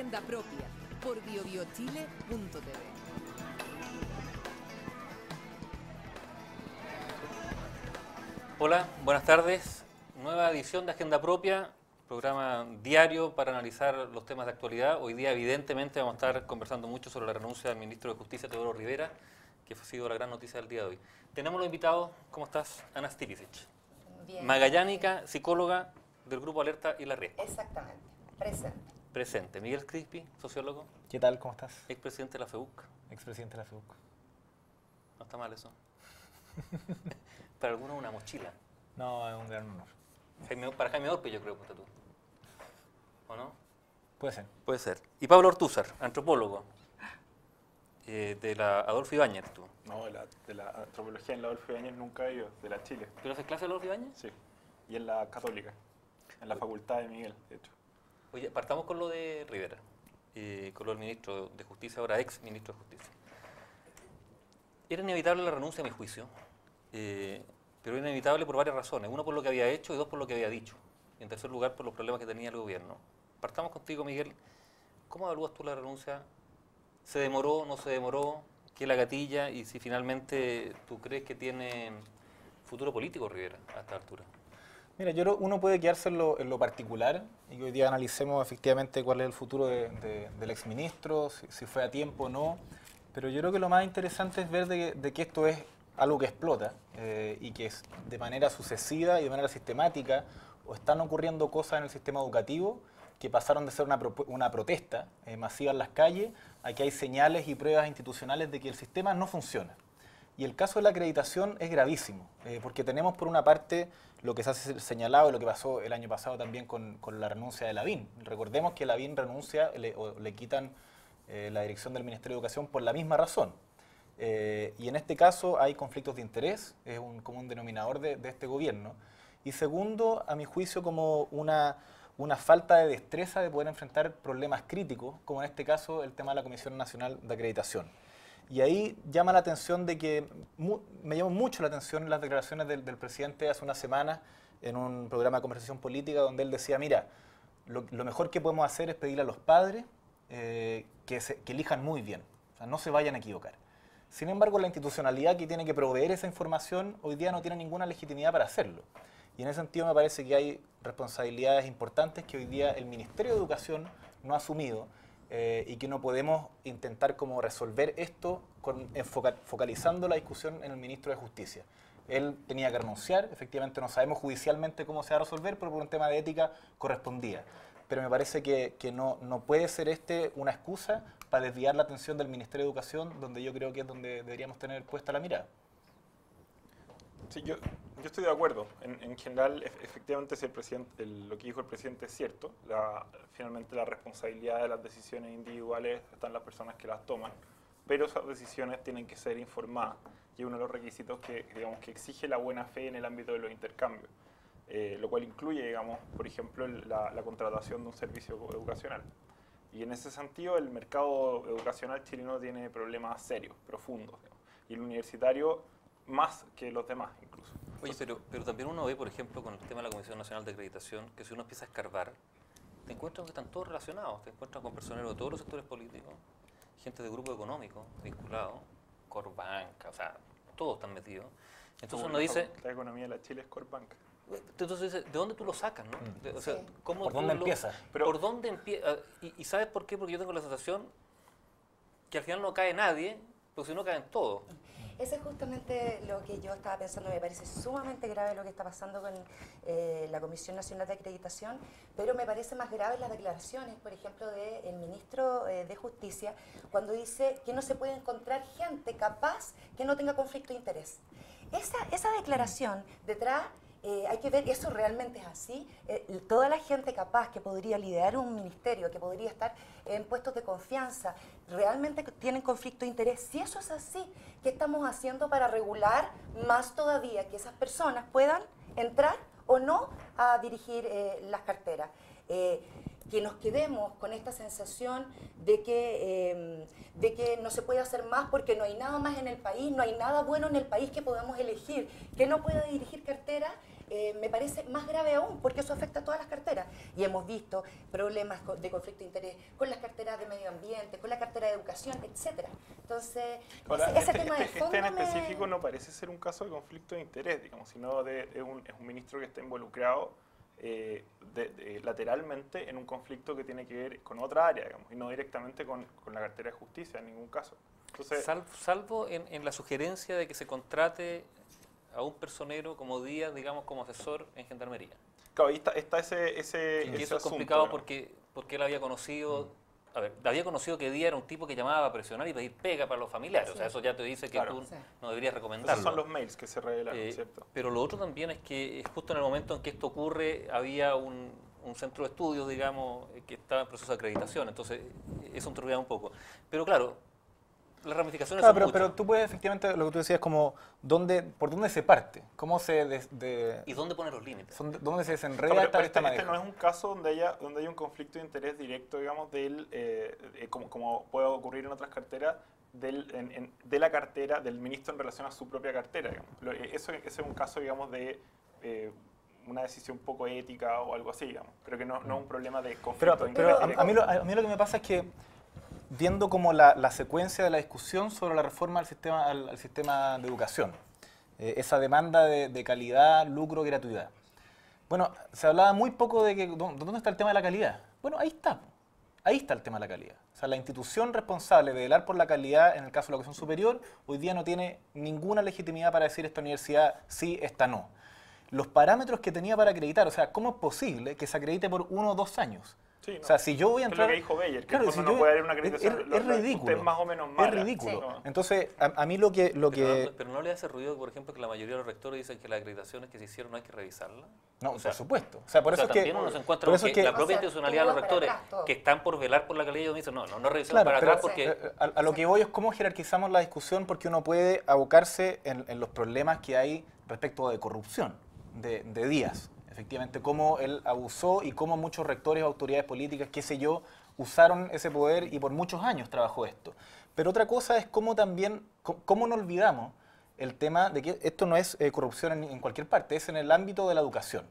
Agenda Propia por biobiochile.tv. Hola, buenas tardes. Nueva edición de Agenda Propia, programa diario para analizar los temas de actualidad. Hoy día, evidentemente, vamos a estar conversando mucho sobre la renuncia del ministro de Justicia, Teodoro Rivera, que ha sido la gran noticia del día de hoy. Tenemos los invitados. ¿Cómo estás? Ana Stipicic. Bien. Magallánica, psicóloga del Grupo Alerta y La Red. Exactamente, presente. Presente. Miguel Crispi, sociólogo, ¿Qué tal? ¿Cómo estás? expresidente de la FEUC. Expresidente de la FEUC. No está mal eso. Para algunos una mochila. No, es un gran honor. Para Jaime Orpe, yo creo, ponte tú. ¿O no? Puede ser. Puede ser. Y Pablo Ortúzar, antropólogo, de la Adolfo Ibáñez, tú. No, de la antropología en la Adolfo Ibáñez nunca he ido, de la Chile, ¿Pero haces clase de Adolfo Ibáñez? sí. Y en la Católica, en la Facultad de Miguel, de hecho. Oye, partamos con lo de Rivera, con lo del ministro de Justicia, ahora ex ministro de Justicia. Era inevitable la renuncia a mi juicio, pero era inevitable por varias razones. Uno, por lo que había hecho, y dos, por lo que había dicho. Y en tercer lugar, por los problemas que tenía el gobierno. Partamos contigo, Miguel. ¿Cómo evalúas tú la renuncia? ¿Se demoró, no se demoró? ¿Qué es la gatilla? Y si finalmente tú crees que tiene futuro político Rivera a esta altura. Mira, yo creo que uno puede quedarse en lo particular y que hoy día analicemos efectivamente cuál es el futuro del exministro, si fue a tiempo o no. Pero yo creo que lo más interesante es ver de que esto es algo que explota y que es de manera sucesiva y de manera sistemática, o están ocurriendo cosas en el sistema educativo que pasaron de ser una protesta masiva en las calles a que hay señales y pruebas institucionales de que el sistema no funciona. Y el caso de la acreditación es gravísimo, porque tenemos por una parte lo que se ha señalado y lo que pasó el año pasado también con la renuncia de Lavín. Recordemos que Lavín renuncia o le quitan la dirección del Ministerio de Educación por la misma razón. Y en este caso hay conflictos de interés, es un común denominador de este gobierno. Y segundo, a mi juicio, como una falta de destreza de poder enfrentar problemas críticos, como en este caso el tema de la Comisión Nacional de Acreditación. Y ahí llama la atención de que, me llamó mucho la atención las declaraciones del presidente hace unas semanas en un programa de conversación política donde él decía, mira, lo mejor que podemos hacer es pedirle a los padres que elijan muy bien, o sea, no se vayan a equivocar. Sin embargo, la institucionalidad que tiene que proveer esa información hoy día no tiene ninguna legitimidad para hacerlo. Y en ese sentido me parece que hay responsabilidades importantes que hoy día el Ministerio de Educación no ha asumido y que no podemos intentar como resolver esto focalizando la discusión en el ministro de Justicia. Él tenía que renunciar, efectivamente no sabemos judicialmente cómo se va a resolver, pero por un tema de ética correspondía. Pero me parece que no puede ser una excusa para desviar la atención del Ministerio de Educación, donde yo creo que es donde deberíamos tener puesta la mirada. Sí, yo estoy de acuerdo. En general, efectivamente, si lo que dijo el presidente es cierto. Finalmente, la responsabilidad de las decisiones individuales están en las personas que las toman, pero esas decisiones tienen que ser informadas. Y es uno de los requisitos que exige la buena fe en el ámbito de los intercambios, lo cual incluye, digamos, por ejemplo, la contratación de un servicio educacional. Y en ese sentido, el mercado educacional chileno tiene problemas serios, profundos, digamos, y el universitario más que los demás incluso. Oye, pero también uno ve, por ejemplo, con el tema de la Comisión Nacional de Acreditación, que si uno empieza a escarbar, te encuentras que están todos relacionados, te encuentras con personeros de todos los sectores políticos, gente de grupo económico vinculado, Corbanca, o sea, todos están metidos. Entonces uno dice... La economía de la Chile es Corbanca. Entonces, ¿de dónde tú lo sacas, no? O sea, Sí. ¿cómo ¿Por dónde empieza? ¿Por dónde empieza? ¿Y sabes por qué? Porque yo tengo la sensación que al final no cae nadie, porque si no caen todos. Ese es justamente lo que yo estaba pensando. Me parece sumamente grave lo que está pasando con la Comisión Nacional de Acreditación, pero me parece más grave las declaraciones, por ejemplo, del ministro de Justicia, cuando dice que no se puede encontrar gente capaz que no tenga conflicto de interés. Esa declaración detrás... hay que ver, eso realmente es así. Toda la gente capaz que podría liderar un ministerio, que podría estar en puestos de confianza, realmente tienen conflicto de interés. Si eso es así, ¿qué estamos haciendo para regular más todavía que esas personas puedan entrar o no a dirigir las carteras? Que nos quedemos con esta sensación de que no se puede hacer más porque no hay nada más en el país, no hay nada bueno en el país que podamos elegir, que no pueda dirigir cartera. me parece más grave aún, porque eso afecta a todas las carteras. Y hemos visto problemas de conflicto de interés con las carteras de medio ambiente, con la cartera de educación, etcétera. Entonces, ahora, ese tema de fondo en específico no parece ser un caso de conflicto de interés, digamos, sino es un ministro que está involucrado lateralmente en un conflicto que tiene que ver con otra área, digamos, y no directamente con la cartera de justicia en ningún caso. Entonces, salvo en la sugerencia de que se contrate a un personero como Díaz, digamos, como asesor en Gendarmería. claro, ahí está ese Y eso es asunto, complicado ¿no? porque él había conocido, a ver, había conocido que Díaz era un tipo que llamaba a presionar y pedir pega para los familiares. Sí. O sea, eso ya te dice que Claro. tú Sí. no deberías recomendarlo. Esos son los mails que se revelaron, ¿cierto? Pero lo otro también es que justo en el momento en que esto ocurre había un centro de estudios, digamos, que estaba en proceso de acreditación. Entonces, eso enturbia un poco. Pero claro, las ramificaciones Claro, son muchas. pero tú puedes, efectivamente, lo que tú decías, como por dónde se parte, cómo se ¿Y dónde poner los límites? dónde se desenreda No, pero esta este madeja. no es un caso donde haya un conflicto de interés directo, digamos, como puede ocurrir en otras carteras, de la cartera del ministro en relación a su propia cartera. Digamos. Ese es un caso, digamos, de una decisión poco ética o algo así, digamos. Creo que no es un problema de conflicto de interés Pero directo. a mí lo que me pasa es que, viendo como la secuencia de la discusión sobre la reforma al sistema de educación, esa demanda de calidad, lucro, gratuidad. Bueno, se hablaba muy poco de que, ¿dónde está el tema de la calidad? Bueno, ahí está. Ahí está el tema de la calidad. O sea, la institución responsable de velar por la calidad en el caso de la educación superior hoy día no tiene ninguna legitimidad para decir esta universidad sí, esta no. Los parámetros que tenía para acreditar, o sea, ¿cómo es posible que se acredite por 1 o 2 años? Sí, O sea, si yo voy a es entrar... lo que dijo Beyer, que Claro, en el fondo no puede haber una acreditación. Es ridículo. Usted más o menos mala. Es ridículo. Sí. Entonces, a mí lo que... Pero no le hace ruido, por ejemplo, que la mayoría de los rectores dicen que las acreditaciones que se hicieron no hay que revisarlas. No, O sea, por supuesto. O sea, por eso es que... también uno se encuentra por con eso es que que- la propia O sea, institucionalidad de los todo para rectores atrás, todo. que están por velar por la calidad, ellos dicen, no revisemos Claro, para pero atrás porque... a lo que voy es cómo jerarquizamos la discusión, porque uno puede abocarse en los problemas que hay respecto de corrupción de Díaz. Efectivamente, cómo él abusó y cómo muchos rectores, autoridades políticas, qué sé yo, usaron ese poder y por muchos años trabajó esto. Pero otra cosa es cómo también, cómo no olvidamos el tema de que esto no es corrupción en cualquier parte, es en el ámbito de la educación.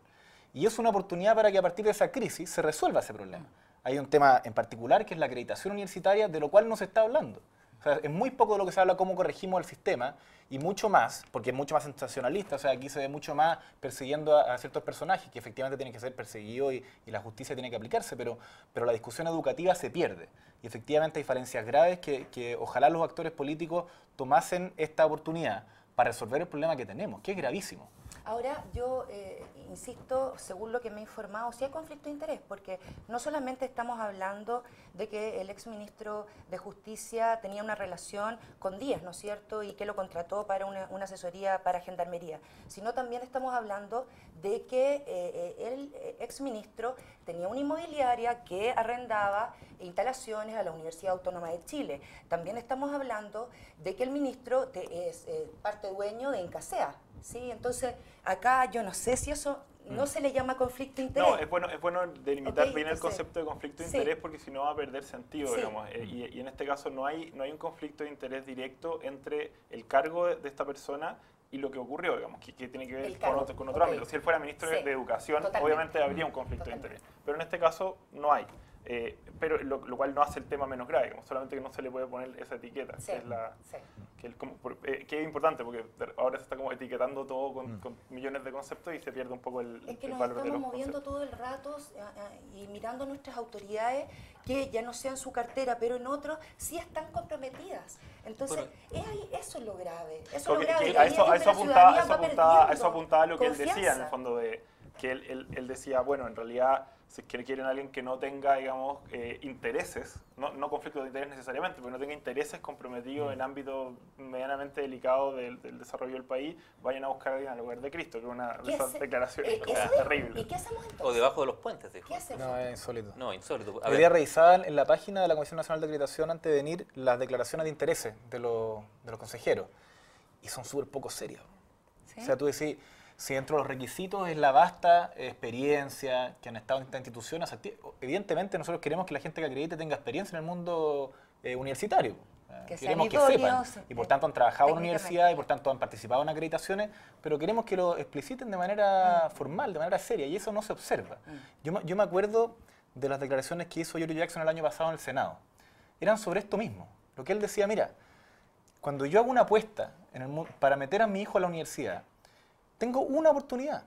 Y es una oportunidad para que a partir de esa crisis se resuelva ese problema. Hay un tema en particular que es la acreditación universitaria, de lo cual no se está hablando. O sea, es muy poco de lo que se habla cómo corregimos el sistema y mucho más, porque es mucho más sensacionalista, o sea, aquí se ve mucho más persiguiendo a ciertos personajes que efectivamente tienen que ser perseguidos y la justicia tiene que aplicarse, pero la discusión educativa se pierde. Y efectivamente hay falencias graves que ojalá los actores políticos tomasen esta oportunidad para resolver el problema que tenemos, que es gravísimo. Ahora, yo insisto, según lo que me he informado, sí hay conflicto de interés, porque no solamente estamos hablando de que el exministro de Justicia tenía una relación con Díaz, ¿no es cierto?, y que lo contrató para una asesoría para Gendarmería, sino también estamos hablando de que el exministro tenía una inmobiliaria que arrendaba instalaciones a la Universidad Autónoma de Chile. También estamos hablando de que el ministro es parte dueño de Incasea. Sí, entonces acá yo no sé si eso no se le llama conflicto de interés. No, es bueno delimitar Ok, bien el entonces, concepto de conflicto de sí. interés porque si no va a perder sentido, Sí. digamos. Y en este caso no hay un conflicto de interés directo entre el cargo de esta persona y lo que ocurrió, digamos, que tiene que ver El cargo, con otro ok. ámbito. Si él fuera ministro Sí, de Educación, totalmente. obviamente habría un conflicto de Totalmente. interés. Pero en este caso no hay. Pero lo cual no hace el tema menos grave, digamos, solamente que no se le puede poner esa etiqueta, Sí, que es la... sí. que es importante porque ahora se está como etiquetando todo con millones de conceptos y se pierde un poco el Es que el nos valor de estamos los moviendo conceptos. todo el rato y mirando a nuestras autoridades que ya no sean su cartera, pero en otros sí están comprometidas. Entonces, eso es lo grave. Eso es lo Porque grave. y a ahí es eso donde la apuntaba, ciudadanía va perdiendo apuntaba lo que él decía, en confianza. el fondo, de que él decía, bueno, en realidad, si es que quieren a alguien que no tenga, digamos, intereses, no conflictos de interés necesariamente, pero no tenga intereses comprometidos en ámbitos medianamente delicados del desarrollo del país, vayan a buscar a alguien al lugar de Cristo, que es una de ¿Qué esas hace- declaraciones eso dijo. terribles. ¿Y qué hacemos entonces? O debajo de los puentes, dijo. ¿Qué hacemos? No, es insólito. No, insólito. A Hoy día ver, revisaban en la página de la Comisión Nacional de Acreditación antes de venir las declaraciones de intereses de los consejeros y son súper poco serias. ¿Sí? O sea, tú decís, si dentro de los requisitos es la vasta experiencia que han estado en esta institución, evidentemente nosotros queremos que la gente que acredite tenga experiencia en el mundo universitario. Que sean Queremos que sepan, idóneos, y por tanto han trabajado en la técnicamente. universidad y por tanto han participado en acreditaciones, pero queremos que lo expliciten de manera formal, de manera seria, y eso no se observa. Yo me acuerdo de las declaraciones que hizo Yuri Jackson el año pasado en el Senado. Eran sobre esto mismo. Lo que él decía, mira, cuando yo hago una apuesta para meter a mi hijo a la universidad, tengo una oportunidad.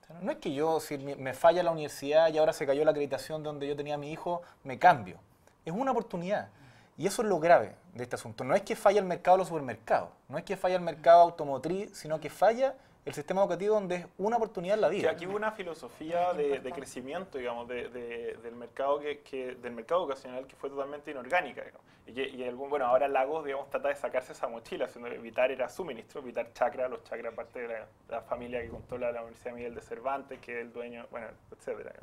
O sea, no es que yo, si me falla la universidad y ahora se cayó la acreditación donde yo tenía a mi hijo, me cambio. Es una oportunidad. Y eso es lo grave de este asunto. No es que falla el mercado de los supermercados, no es que falla el mercado automotriz, sino que falla el sistema educativo donde es una oportunidad en la Que vida. aquí hubo una filosofía de crecimiento, digamos, del mercado del mercado educacional que fue totalmente inorgánica, digamos. Bueno, ahora Lagos, digamos, trata de sacarse esa mochila, haciendo Vitar era su ministro, Vitar Chacra, los Chacra, parte de la familia que controla la Universidad Miguel de Cervantes, que es el dueño, bueno, etcétera.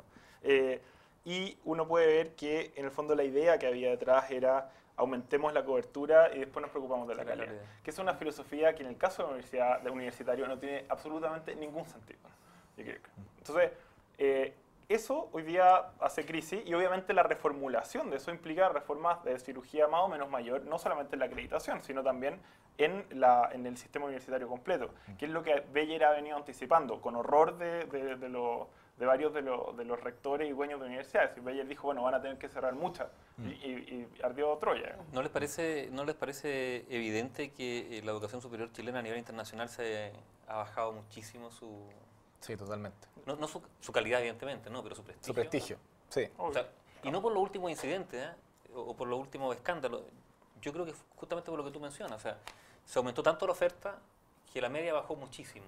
Y uno puede ver que, en el fondo, la idea que había detrás era aumentemos la cobertura y después nos preocupamos de la calidad. Que es una filosofía que en el caso de la universidad, de universitario no tiene absolutamente ningún sentido. Entonces, eso hoy día hace crisis y obviamente la reformulación de eso implica reformas de cirugía más o menos mayor, no solamente en la acreditación, sino también en el sistema universitario completo, que es lo que Beyer ha venido anticipando, con horror de varios de los rectores y dueños de universidades. Y Beyer dijo, bueno, van a tener que cerrar muchas, y ardió Troya. ¿No les parece evidente que la educación superior chilena a nivel internacional se ha bajado muchísimo su... Sí, totalmente. No su calidad, evidentemente, no, pero su prestigio. Su prestigio, sí. O sea, y no por los últimos incidentes, o por los últimos escándalos. Yo creo que justamente por lo que tú mencionas. O sea, se aumentó tanto la oferta que la media bajó muchísimo.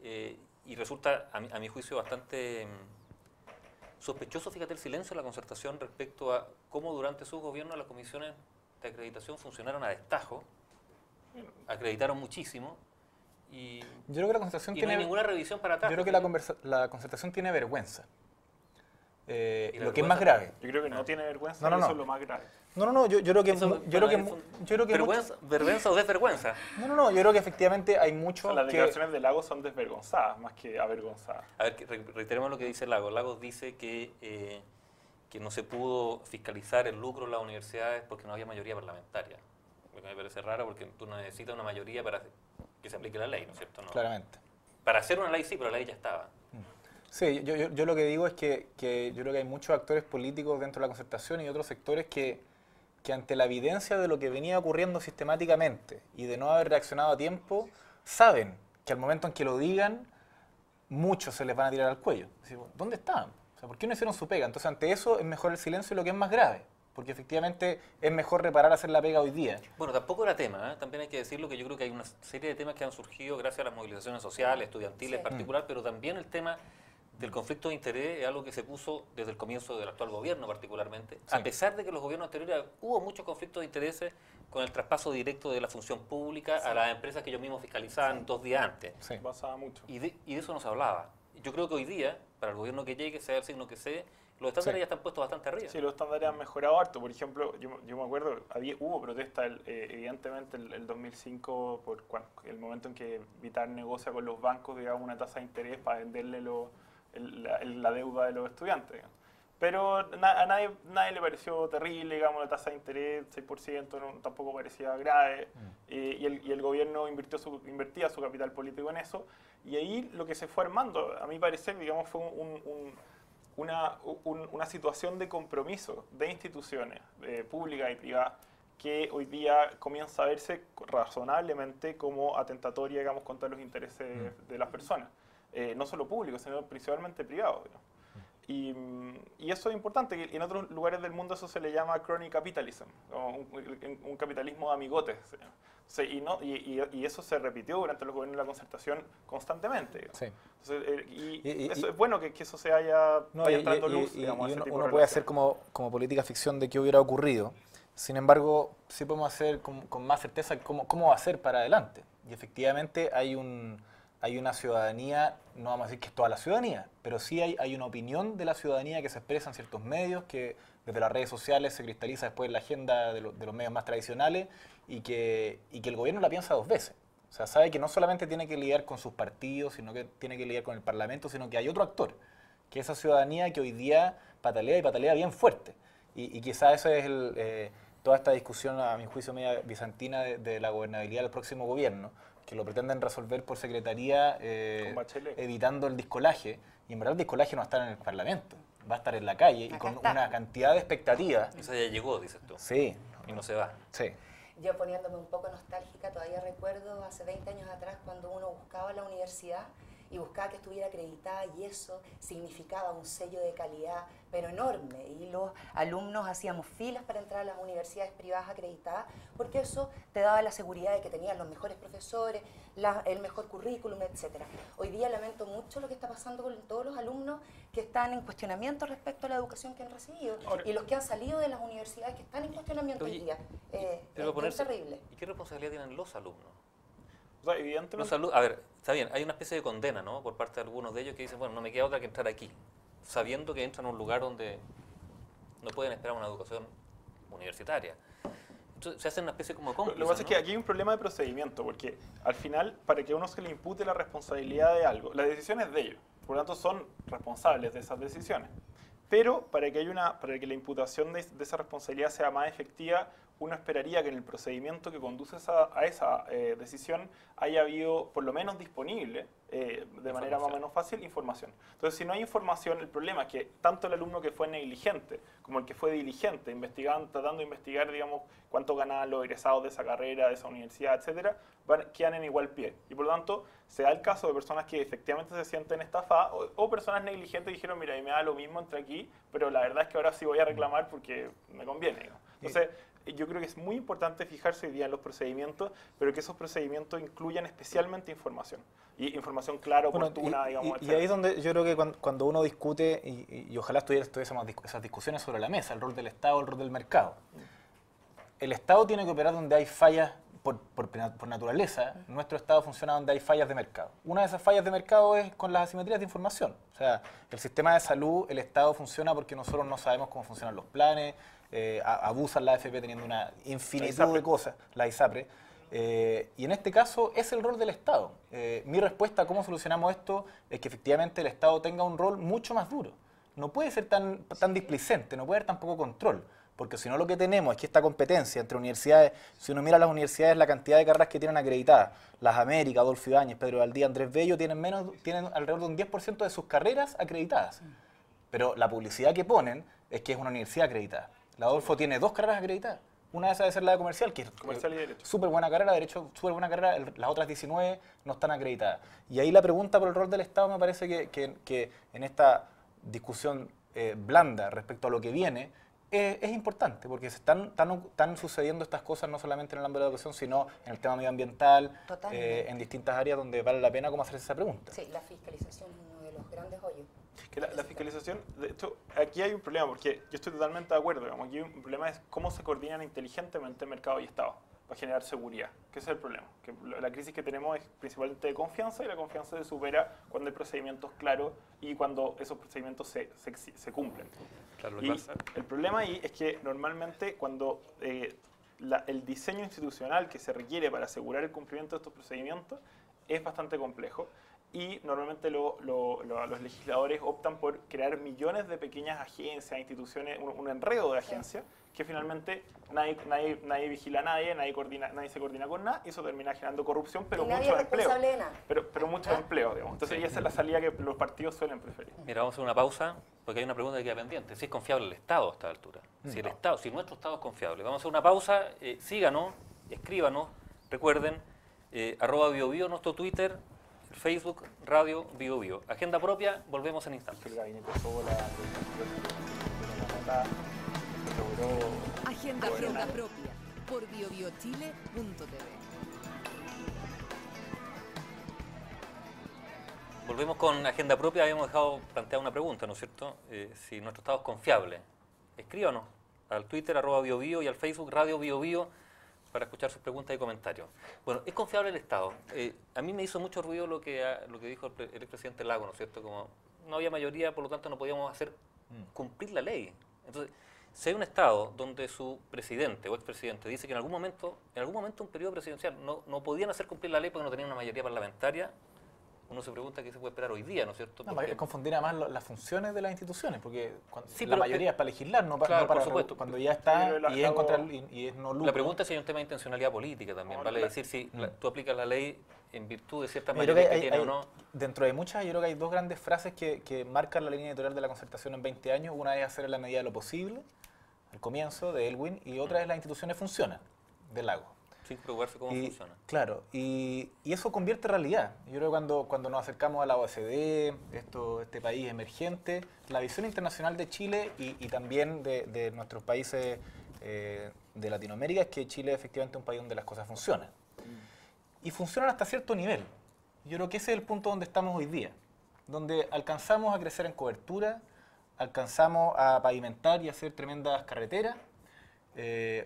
Y resulta, a mi juicio, bastante sospechoso, fíjate, el silencio de la concertación respecto a cómo durante su gobierno las comisiones de acreditación funcionaron a destajo, acreditaron muchísimo, y Yo creo que la concertación no hay ninguna revisión para atrás. Yo creo que la concertación tiene vergüenza. ¿Y la Lo que es vergüenza? más grave. Yo creo que no tiene vergüenza, No, y no, eso no. es lo más grave. No, yo creo que... Eso, yo creo que ¿Vergüenza o desvergüenza? No, yo creo que efectivamente hay mucho O sea, las que... declaraciones de Lagos son desvergonzadas, más que avergonzadas. A ver, reiteremos lo que dice Lagos. Lagos dice que no se pudo fiscalizar el lucro de las universidades porque no había mayoría parlamentaria. Lo que me parece raro porque tú no necesitas una mayoría para que se aplique la ley, ¿no es cierto? No. Claramente. Para hacer una ley sí, pero la ley ya estaba. Sí, yo lo que digo es que yo creo que hay muchos actores políticos dentro de la concertación y otros sectores que ante la evidencia de lo que venía ocurriendo sistemáticamente y de no haber reaccionado a tiempo, saben que al momento en que lo digan, muchos se les van a tirar al cuello. Es decir, ¿dónde estaban? O sea, ¿por qué no hicieron su pega? Entonces, ante eso es mejor el silencio y lo que es más grave, porque efectivamente es mejor reparar hacer la pega hoy día. Bueno, tampoco era tema, también hay que decirlo que yo creo que hay una serie de temas que han surgido gracias a las movilizaciones sociales, estudiantiles en particular, pero también el tema del conflicto de interés es algo que se puso desde el comienzo del actual gobierno particularmente, Sí. a pesar de que los gobiernos anteriores hubo muchos conflictos de intereses con el traspaso directo de la función pública a las empresas que ellos mismos fiscalizaban 2 días antes. Sí. Pasaba mucho. Y de eso no se hablaba. Yo creo que hoy día, para el gobierno que llegue, sea el signo que sea, los estándares Sí. ya están puestos bastante arriba. Sí, los estándares han mejorado harto. Por ejemplo, yo me acuerdo, hubo protesta evidentemente el 2005 por el momento en que Vitar negocia con los bancos, digamos, una tasa de interés para venderle la deuda de los estudiantes. Digamos. Pero a nadie le pareció terrible, digamos, la tasa de interés, 6%, tampoco parecía grave. Y el gobierno invertía su capital político en eso. Y ahí lo que se fue armando, a mi parecer, digamos, fue una situación de compromiso de instituciones públicas y privadas que hoy día comienza a verse razonablemente como atentatoria, digamos, contra los intereses de las personas. No solo públicos, sino principalmente privados. Digamos. Y eso es importante, que en otros lugares del mundo eso se le llama crony capitalism, un capitalismo de amigotes. Sí, y eso se repitió durante los gobiernos de la concertación constantemente. Sí. Entonces, eso es bueno que eso se vaya entrando luz, digamos, y ese tipo uno de puede hacer relaciones. como política ficción de qué hubiera ocurrido. Sin embargo, sí podemos hacer con más certeza cómo va a ser para adelante. Y efectivamente hay una ciudadanía, no vamos a decir que es toda la ciudadanía, pero sí hay una opinión de la ciudadanía que se expresa en ciertos medios, que desde las redes sociales se cristaliza después en la agenda de los medios más tradicionales y que el gobierno la piensa 2 veces. O sea, sabe que no solamente tiene que lidiar con sus partidos, sino que tiene que lidiar con el Parlamento, sino que hay otro actor, que es esa ciudadanía que hoy día patalea y patalea bien fuerte. Y quizás ese es toda esta discusión, a mi juicio, media bizantina de la gobernabilidad del próximo gobierno, que lo pretenden resolver por secretaría, Con Bachelet. evitando el discolaje. Y en verdad el discolaje no va a estar en el Parlamento, va a estar en la calle y Acá con está. una cantidad de expectativas. Esa ya llegó, dices tú, Sí, y no se va. sí. Yo poniéndome un poco nostálgica, todavía recuerdo hace 20 años atrás cuando uno buscaba la universidad y buscaba que estuviera acreditada y eso significaba un sello de calidad, pero enorme. Y los alumnos hacíamos filas para entrar a las universidades privadas acreditadas porque eso te daba la seguridad de que tenías los mejores profesores, el mejor currículum, etc. Hoy día lamento mucho lo que está pasando con todos los alumnos que están en cuestionamiento respecto a la educación que han recibido Ahora, y los que han salido de las universidades que están en cuestionamiento Oye, hoy día. Pero Es ponerse- terrible. ¿Y qué responsabilidad tienen los alumnos? O sea, evidentemente, A ver, está bien, hay una especie de condena, ¿no? Por parte de algunos de ellos que dicen, bueno, no me queda otra que entrar aquí, sabiendo que entran a un lugar donde no pueden esperar una educación universitaria. Entonces se hace una especie como de lo cómplices, que pasa es que ¿no? aquí hay un problema de procedimiento, porque al final, para que a uno se le impute la responsabilidad de algo, la decisión es de ellos, por lo tanto son responsables de esas decisiones. Pero para que la imputación de esa responsabilidad sea más efectiva, uno esperaría que en el procedimiento que conduce a esa decisión haya habido, por lo menos disponible, de manera más o menos fácil, información. Entonces, si no hay información, el problema es que tanto el alumno que fue negligente como el que fue diligente, tratando de investigar, digamos, cuánto ganaban los egresados de esa carrera, de esa universidad, etcétera, quedan en igual pie. Y por lo tanto, se da el caso de personas que efectivamente se sienten estafadas o personas negligentes que dijeron, mira, y me da lo mismo, entré aquí, pero la verdad es que ahora sí voy a reclamar porque me conviene, ¿no? Entonces, yo creo que es muy importante fijarse hoy día en los procedimientos, pero que esos procedimientos incluyan especialmente información. Y información clara, oportuna, digamos, y ahí es donde yo creo que cuando uno discute, y ojalá estuviésemos esas discusiones sobre la mesa, el rol del Estado, el rol del mercado. El Estado tiene que operar donde hay fallas por naturaleza. Nuestro Estado funciona donde hay fallas de mercado. Una de esas fallas de mercado es con las asimetrías de información. O sea, el sistema de salud, el Estado funciona porque nosotros no sabemos cómo funcionan los planes, abusan la AFP teniendo una infinitud de cosas, la ISAPRE. Y en este caso es el rol del Estado. Mi respuesta a cómo solucionamos esto es que efectivamente el Estado tenga un rol mucho más duro. No puede ser tan displicente, no puede haber tan poco control. Porque si no, lo que tenemos es que esta competencia entre universidades, si uno mira las universidades, la cantidad de carreras que tienen acreditadas, las Américas, Adolfo Ibáñez, Pedro Valdía, Andrés Bello, tienen alrededor de un 10% de sus carreras acreditadas. Pero la publicidad que ponen es que es una universidad acreditada. La Adolfo tiene 2 carreras acreditadas. Una de esas debe ser la de comercial, que es Comercial y Derecho. súper buena carrera, Derecho, súper buena carrera, las otras 19 no están acreditadas. Y ahí la pregunta por el rol del Estado me parece que en esta discusión blanda respecto a lo que viene, es importante, porque están sucediendo estas cosas no solamente en el ámbito de la educación, sino en el tema medioambiental, en distintas áreas donde vale la pena cómo hacerse esa pregunta. Sí, la fiscalización es uno de los grandes hoyos. Que la fiscalización, de hecho, aquí hay un problema, porque yo estoy totalmente de acuerdo, digamos, aquí un problema es cómo se coordinan inteligentemente mercado y Estado para generar seguridad, que ese es el problema. Que la crisis que tenemos es principalmente de confianza y la confianza se supera cuando hay procedimientos claros y cuando esos procedimientos se cumplen. Claro, lo Y que pasa- el problema ahí es que normalmente cuando el diseño institucional que se requiere para asegurar el cumplimiento de estos procedimientos es bastante complejo y normalmente los legisladores optan por crear millones de pequeñas agencias, instituciones, un enredo de agencias que finalmente nadie vigila a nadie, nadie se coordina con nada y eso termina generando corrupción, pero Y nadie mucho es empleo. responsable de nada. Pero mucho empleo, digamos. Entonces, y esa es la salida que los partidos suelen preferir. Mira, vamos a hacer una pausa porque hay una pregunta que queda pendiente. Si es confiable el Estado a esta altura. Si nuestro Estado es confiable. Vamos a hacer una pausa, síganos, escríbanos, recuerden, @biobio, nuestro Twitter, Facebook, Radio BioBio. Agenda propia, volvemos en instantes. El gabinete Sola, la logró Agenda propia por biobiochile.tv. Volvemos con agenda propia. Habíamos dejado planteada una pregunta, ¿no es cierto? Si nuestro Estado es confiable. Escríbanos al Twitter, @biobio, y al Facebook, Radio BioBio, para escuchar sus preguntas y comentarios. Bueno, ¿es confiable el Estado? A mí me hizo mucho ruido lo que dijo el expresidente Lago, ¿no es cierto? Como no había mayoría, por lo tanto no podíamos hacer cumplir la ley. Entonces, si hay un Estado donde su presidente o expresidente dice que en algún momento un periodo presidencial no podían hacer cumplir la ley porque no tenían una mayoría parlamentaria, uno se pregunta qué se puede esperar hoy día, ¿no es cierto? No, Porque- es confundir además las funciones de las instituciones, porque Sí, la pero, mayoría es para legislar, no, claro, no para por supuesto. cuando ya Yo está creo que y es, en contra, y es no lucro. La pregunta es si hay un tema de intencionalidad política también, No, vale la- decir si tú aplicas la ley en virtud de ciertas Yo creo mayorías que que tiene o no. dentro de muchas, yo creo que hay dos grandes frases que marcan la línea editorial de la concertación en 20 años. Una es hacer en la medida de lo posible, al comienzo, de Elwin, y otra es las instituciones funcionan, de Lago. Sin preocuparse cómo Y, funciona. claro, y eso convierte en realidad. Yo creo que cuando nos acercamos a la OECD, este país emergente, la visión internacional de Chile y también de nuestros países de Latinoamérica es que Chile es efectivamente un país donde las cosas funcionan. Y funcionan hasta cierto nivel. Yo creo que ese es el punto donde estamos hoy día, donde alcanzamos a crecer en cobertura, alcanzamos a pavimentar y hacer tremendas carreteras.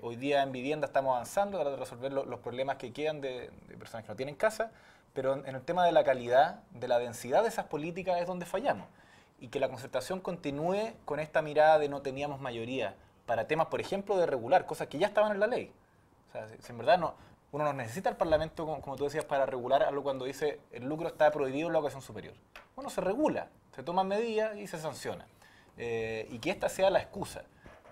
Hoy día en vivienda estamos avanzando para resolver los problemas que quedan de personas que no tienen casa, pero en el tema de la calidad, de la densidad de esas políticas es donde fallamos. Y que la concertación continúe con esta mirada de no teníamos mayoría para temas, por ejemplo, de regular, cosas que ya estaban en la ley. O sea, si en verdad uno no necesita el Parlamento, como tú decías, para regular algo cuando dice el lucro está prohibido en la educación superior. Bueno, se regula, se toman medidas y se sanciona. Y que esta sea la excusa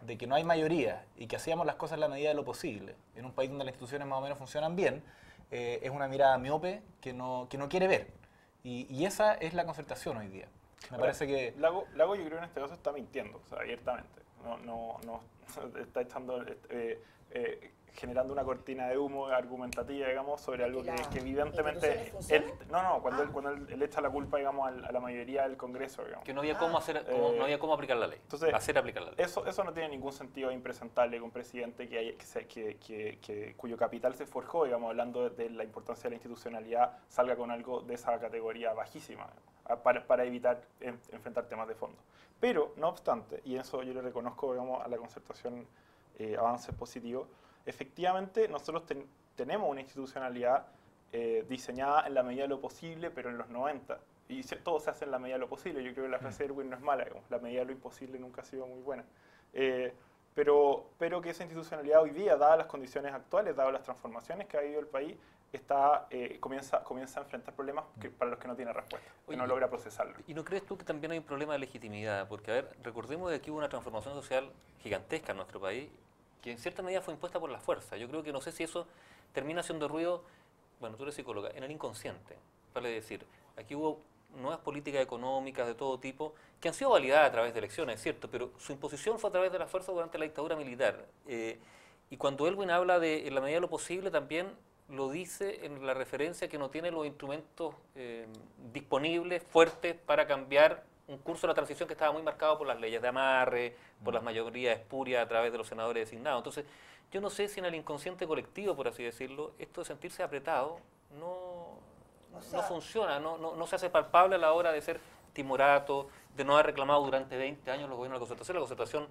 de que no hay mayoría y que hacíamos las cosas en la medida de lo posible, en un país donde las instituciones más o menos funcionan bien, es una mirada miope que no quiere ver. Y esa es la concertación hoy día. Me parece que... Lago yo creo en este caso está mintiendo, o sea, abiertamente. No está echando, generando una cortina de humo argumentativa, digamos, sobre algo que evidentemente... Cuando él echa la culpa, digamos, a la mayoría del Congreso, digamos. Que no había cómo hacer, no había cómo aplicar la ley. Entonces, hacer aplicar la ley. Eso no tiene ningún sentido impresentable que un presidente cuyo capital se forjó, digamos, hablando de la importancia de la institucionalidad, salga con algo de esa categoría bajísima, para evitar enfrentar temas de fondo. Pero, no obstante, y eso yo le reconozco, digamos, a la concertación avances positivos, efectivamente nosotros tenemos una institucionalidad diseñada en la medida de lo posible, pero en los 90. Y todo se hace en la medida de lo posible. Yo creo que la frase de Erwin no es mala, digamos, la medida de lo imposible nunca ha sido muy buena. Pero que esa institucionalidad hoy día, dadas las condiciones actuales, dadas las transformaciones que ha vivido el país, comienza a enfrentar problemas para los que no tiene respuesta, que no logra procesarlo. ¿Y no crees tú que también hay un problema de legitimidad? Porque, a ver, recordemos que aquí hubo una transformación social gigantesca en nuestro país, que en cierta medida fue impuesta por la fuerza. Yo creo que no sé si eso termina haciendo ruido, bueno, tú eres psicóloga, en el inconsciente. Vale decir, aquí hubo nuevas políticas económicas de todo tipo que han sido validadas a través de elecciones, es cierto, pero su imposición fue a través de la fuerza durante la dictadura militar. Y cuando Elwin habla de en la medida de lo posible, también lo dice en la referencia que no tiene los instrumentos disponibles, fuertes, para cambiar un curso de la transición que estaba muy marcado por las leyes de amarre, por las mayorías espurias a través de los senadores designados. Entonces, yo no sé si en el inconsciente colectivo, por así decirlo, esto de sentirse apretado no funciona, no se hace palpable a la hora de ser timorato, de no haber reclamado durante 20 años los gobiernos de la concertación. La concertación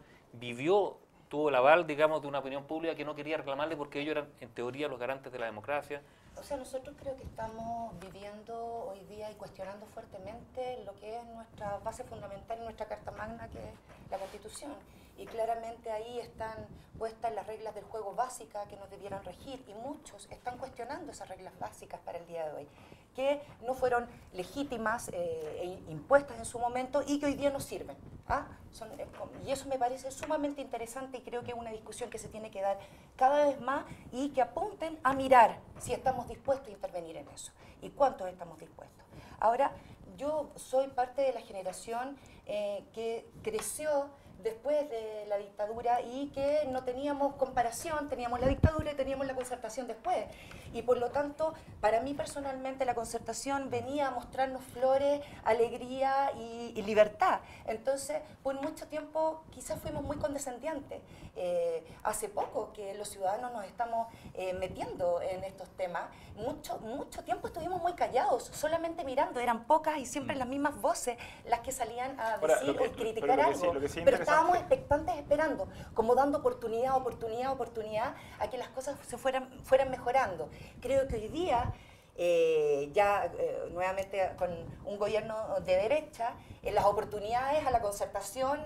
tuvo el aval, digamos, de una opinión pública que no quería reclamarle porque ellos eran, en teoría, los garantes de la democracia. O sea, nosotros creo que estamos viviendo hoy día y cuestionando fuertemente lo que es nuestra base fundamental y nuestra Carta Magna, que es la Constitución. Y claramente ahí están puestas las reglas del juego básicas que nos debieran regir, y muchos están cuestionando esas reglas básicas para el día de hoy, que no fueron legítimas e impuestas en su momento y que hoy día no sirven. Y eso me parece sumamente interesante, y creo que es una discusión que se tiene que dar cada vez más, y que apunten a mirar si estamos dispuestos a intervenir en eso y cuántos estamos dispuestos. Ahora, yo soy parte de la generación que creció después de la dictadura y que no teníamos comparación, teníamos la dictadura y teníamos la concertación después. Y por lo tanto, para mí personalmente la concertación venía a mostrarnos flores, alegría y libertad. Entonces, por mucho tiempo quizás fuimos muy condescendientes. Hace poco que los ciudadanos nos estamos metiendo en estos temas, mucho tiempo estuvimos muy callados, solamente mirando, eran pocas y siempre las mismas voces las que salían a decir o criticar algo. Pero estábamos expectantes esperando, como dando oportunidad a que las cosas fueran mejorando. Creo que hoy día nuevamente con un gobierno de derecha, las oportunidades a la concertación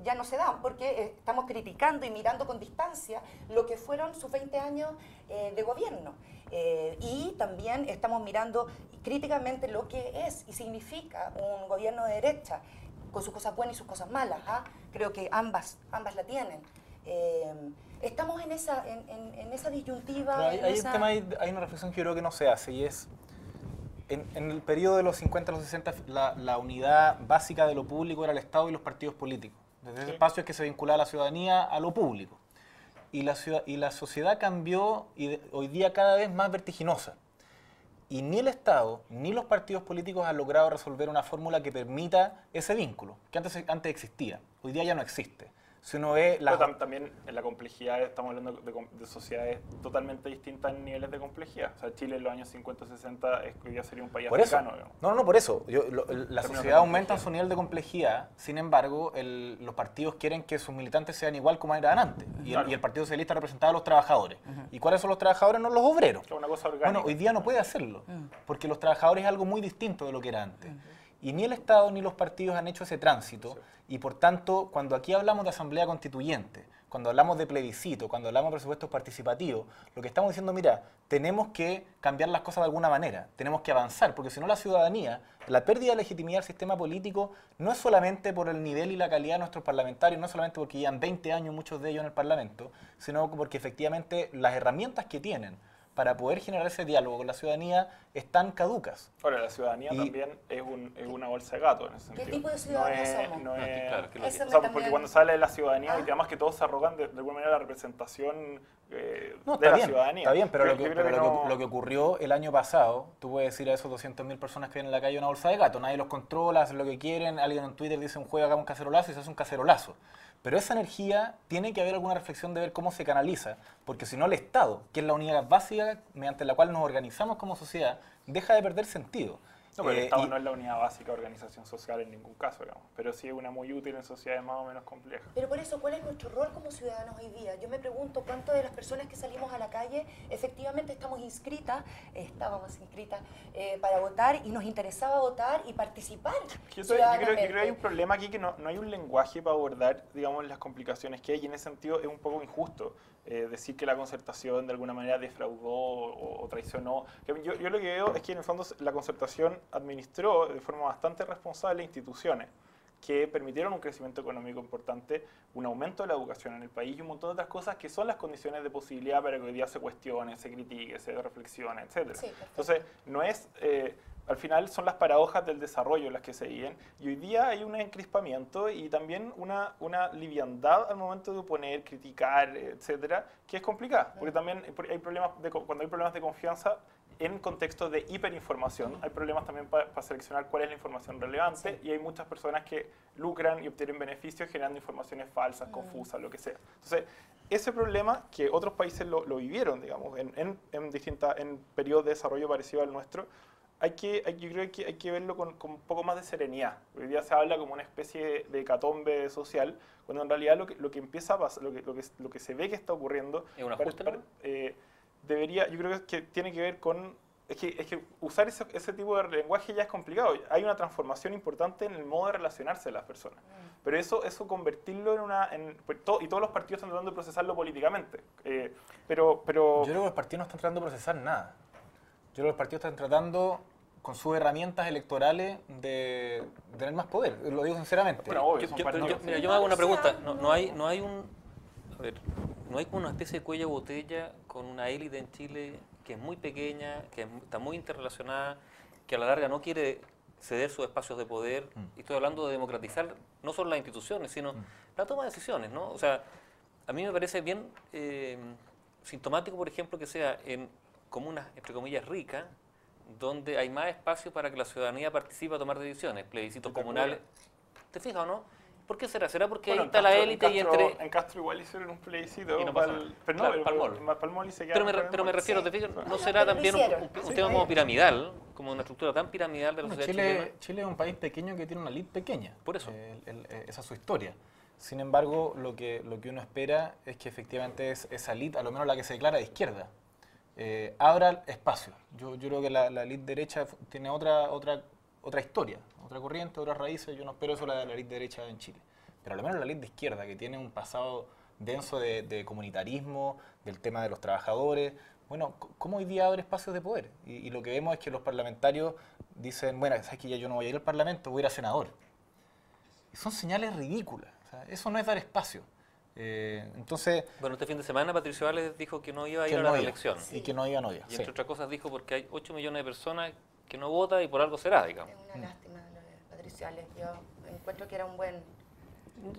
ya no se dan porque estamos criticando y mirando con distancia lo que fueron sus 20 años de gobierno. Y también estamos mirando críticamente lo que es y significa un gobierno de derecha, con sus cosas buenas y sus cosas malas. Creo que ambas la tienen. Estamos en esa disyuntiva. Hay una reflexión que yo creo que no se hace, y es, en el periodo de los 50 a los 60, la unidad básica de lo público era el Estado y los partidos políticos. Desde ese espacio es que se vinculaba la ciudadanía a lo público. Y la sociedad cambió y hoy día cada vez más vertiginosa. Y ni el Estado ni los partidos políticos han logrado resolver una fórmula que permita ese vínculo, que antes existía. Hoy día ya no existe. Si uno ve Pero también en la complejidad, estamos hablando de sociedades totalmente distintas en niveles de complejidad. O sea, Chile en los años 50 60 hoy día sería un país africano. No, por eso. La sociedad aumenta en su nivel de complejidad, sin embargo, los partidos quieren que sus militantes sean igual como eran antes. Y el Partido Socialista representaba a los trabajadores. ¿Y cuáles son los trabajadores? No los obreros. Es una cosa orgánica. Bueno, hoy día no puede hacerlo, porque los trabajadores es algo muy distinto de lo que era antes. Y ni el Estado ni los partidos han hecho ese tránsito, y por tanto, cuando aquí hablamos de asamblea constituyente, cuando hablamos de plebiscito, cuando hablamos de presupuestos participativos, lo que estamos diciendo, mira, tenemos que cambiar las cosas de alguna manera, tenemos que avanzar, porque si no la ciudadanía, la pérdida de legitimidad del sistema político no es solamente por el nivel y la calidad de nuestros parlamentarios, no es solamente porque llevan 20 años muchos de ellos en el Parlamento, sino porque efectivamente las herramientas que tienen para poder generar ese diálogo con la ciudadanía están caducas. Ahora, la ciudadanía también es una bolsa de gato en ese sentido. ¿Qué tipo de ciudadanía somos? Claro, porque cuando sale de la ciudadanía, además que todos se arrogan de alguna manera la representación de la ciudadanía. Está bien, pero lo que ocurrió el año pasado, tú puedes decir a esos 200.000 personas que vienen en la calle una bolsa de gato, nadie los controla, hacen lo que quieren, alguien en Twitter dice un juego, haga un cacerolazo y se hace un cacerolazo. Pero esa energía tiene que haber alguna reflexión de ver cómo se canaliza, porque si no el Estado, que es la unidad básica mediante la cual nos organizamos como sociedad, deja de perder sentido. No, pero el Estado no es la unidad básica de organización social en ningún caso, digamos, pero sí es una muy útil en sociedades más o menos complejas. Pero por eso, ¿cuál es nuestro rol como ciudadanos hoy día? Yo me pregunto cuántas de las personas que salimos a la calle efectivamente estábamos inscritas para votar y nos interesaba votar y participar. Yo creo que hay un problema aquí, que no hay un lenguaje para abordar, digamos, las complicaciones que hay, y en ese sentido es un poco injusto decir que la concertación de alguna manera defraudó o traicionó. Yo lo que veo es que en el fondo la concertación administró de forma bastante responsable instituciones que permitieron un crecimiento económico importante, un aumento de la educación en el país y un montón de otras cosas que son las condiciones de posibilidad para que hoy día se cuestione, se critique, se reflexione, etc. Sí, entonces, no es... al final son las paradojas del desarrollo las que se viven, y hoy día hay un encrispamiento y también una liviandad al momento de oponer, criticar, etcétera, que es complicada, porque también hay problemas cuando hay problemas de confianza en contextos de hiperinformación, hay problemas también para seleccionar cuál es la información relevante, y hay muchas personas que lucran y obtienen beneficios generando informaciones falsas, confusas, lo que sea. Entonces, ese problema que otros países lo vivieron, digamos, en periodos de desarrollo parecido al nuestro, yo creo que hay que verlo con un poco más de serenidad. Hoy día se habla como una especie de hecatombe social, cuando en realidad lo que empieza a pasar, lo que se ve que está ocurriendo, ¿Es un ajuste, no? yo creo que tiene que ver con... Es que usar ese tipo de lenguaje ya es complicado. Hay una transformación importante en el modo de relacionarse de las personas. Pero eso convertirlo y todos los partidos están tratando de procesarlo políticamente. Pero yo creo que los partidos no están tratando de procesar nada. Yo creo que los partidos están tratando, con sus herramientas electorales, de tener más poder. Lo digo sinceramente. Bueno, obvio, yo me hago una pregunta. No hay como una especie de cuello de botella con una élite en Chile que es muy pequeña, que está muy interrelacionada, que a la larga no quiere ceder sus espacios de poder. Y estoy hablando de democratizar no solo las instituciones, sino la toma de decisiones, ¿no? O sea, a mí me parece bien sintomático, por ejemplo, que sea en comunas, entre comillas, ricas, donde hay más espacio para que la ciudadanía participe a tomar decisiones, plebiscitos comunales. ¿Te fijas o no? ¿Por qué será? ¿Será porque ahí está la élite y entre...? En Castro igual hicieron un plebiscito. Y no pasó nada. Palmol y se quedaron. Pero me refiero, ¿te fijas? ¿No será también un tema como piramidal, como una estructura tan piramidal de la sociedad chilena? Chile es un país pequeño que tiene una élite pequeña. Por eso. Esa es su historia. Sin embargo, lo que uno espera es que efectivamente esa élite, a lo menos la que se declara de izquierda, abra espacio. Yo creo que la elite derecha tiene otra historia, otra corriente, otras raíces. Yo no espero eso de la elite derecha en Chile. Pero al menos la elite de izquierda, que tiene un pasado denso de comunitarismo, del tema de los trabajadores. Bueno, ¿cómo hoy día abre espacios de poder? Y lo que vemos es que los parlamentarios dicen, bueno, ¿sabes que ya yo no voy a ir al Parlamento, voy a ir a senador? Y son señales ridículas. O sea, eso no es dar espacio. Entonces... Bueno, este fin de semana Patricio Ales dijo que no iba a ir que a no la iba, reelección. y que no iba, no iba. Y entre otras cosas dijo porque hay 8 millones de personas que no votan y por algo será, digamos. Es una lástima lo de Patricio Ales. Yo encuentro que era un buen...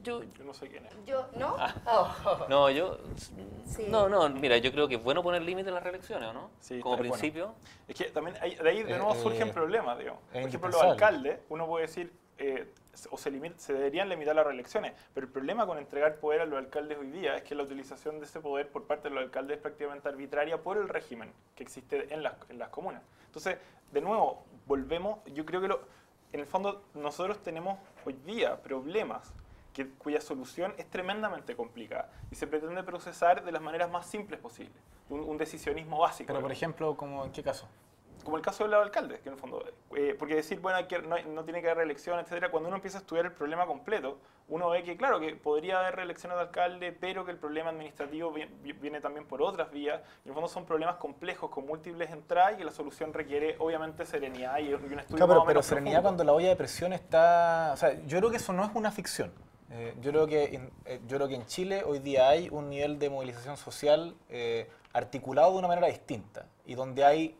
Yo no sé quién es. Yo, ¿no? Oh. No, yo... Sí. No, mira, yo creo que es bueno poner límites a las reelecciones, ¿o no? Sí, Como es bueno. principio. Es que también de ahí de nuevo surgen problemas, digamos. Por ejemplo, los indispensable. alcaldes, uno puede decir, se deberían limitar las reelecciones, pero el problema con entregar poder a los alcaldes hoy día es que la utilización de ese poder por parte de los alcaldes es prácticamente arbitraria por el régimen que existe en las comunas. Entonces, de nuevo, volvemos, yo creo que en el fondo nosotros tenemos hoy día problemas cuya solución es tremendamente complicada y se pretende procesar de las maneras más simples posibles, un decisionismo básico. Pero, por ejemplo, ¿en qué caso? Como el caso de los alcaldes, que en el fondo, porque decir, bueno, no tiene que haber reelección, etcétera, cuando uno empieza a estudiar el problema completo, uno ve que, claro, que podría haber reelecciones de alcalde, pero que el problema administrativo viene también por otras vías, y en el fondo son problemas complejos, con múltiples entradas, y que la solución requiere, obviamente, serenidad y un estudio Claro, más o pero menos serenidad profundo. cuando la olla de presión está... O sea, yo creo que eso no es una ficción. Yo creo que en Chile hoy día hay un nivel de movilización social articulado de una manera distinta y donde hay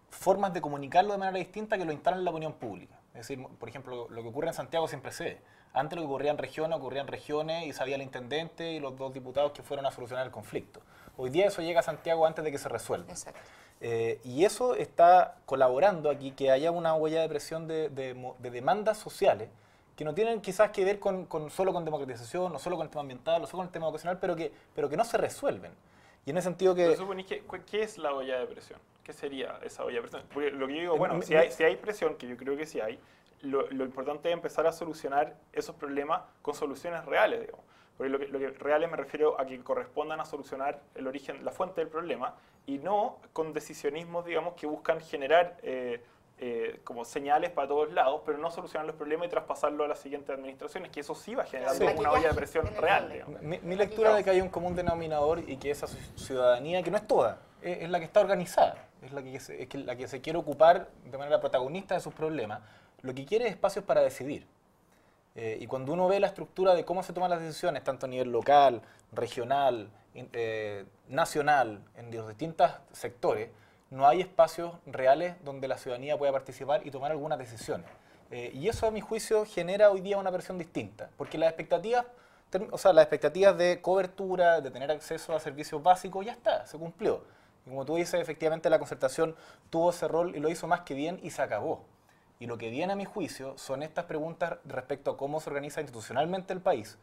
formas de comunicarlo de manera distinta que lo instalan en la opinión pública. Es decir, por ejemplo, lo que ocurre en Santiago siempre se ve. Antes lo que ocurría en regiones y sabía el intendente y los 2 diputados que fueron a solucionar el conflicto. Hoy día eso llega a Santiago antes de que se resuelva. Exacto. Y eso está colaborando aquí que haya una huella de presión de demandas sociales que no tienen quizás que ver solo con democratización, no solo con el tema ambiental, no solo con el tema educacional, pero que no se resuelven. Y en ese sentido que... Pero suponís ¿qué es la olla de presión? ¿Qué sería esa olla de presión? Porque lo que yo digo, bueno, si hay presión, que yo creo que sí hay, lo importante es empezar a solucionar esos problemas con soluciones reales, digamos. Porque lo que reales me refiero a que correspondan a solucionar el origen, la fuente del problema, y no con decisionismos, digamos, que buscan generar como señales para todos lados, pero no solucionar los problemas y traspasarlo a las siguientes administraciones, que eso sí va generando Sí. una olla de presión En el real, fondo. digamos. Mi lectura de que hay un común denominador y que esa ciudadanía, que no es toda, es la que está organizada, es la que se quiere ocupar de manera protagonista de sus problemas, lo que quiere es espacios para decidir. Y cuando uno ve la estructura de cómo se toman las decisiones, tanto a nivel local, regional, nacional, en los distintos sectores, no hay espacios reales donde la ciudadanía pueda participar y tomar algunas decisiones. Y eso, a mi juicio, genera hoy día una versión distinta, porque las expectativas de cobertura, de tener acceso a servicios básicos, ya está, se cumplió. Y como tú dices, efectivamente la concertación tuvo ese rol y lo hizo más que bien y se acabó. Y lo que viene, a mi juicio, son estas preguntas respecto a cómo se organiza institucionalmente el país,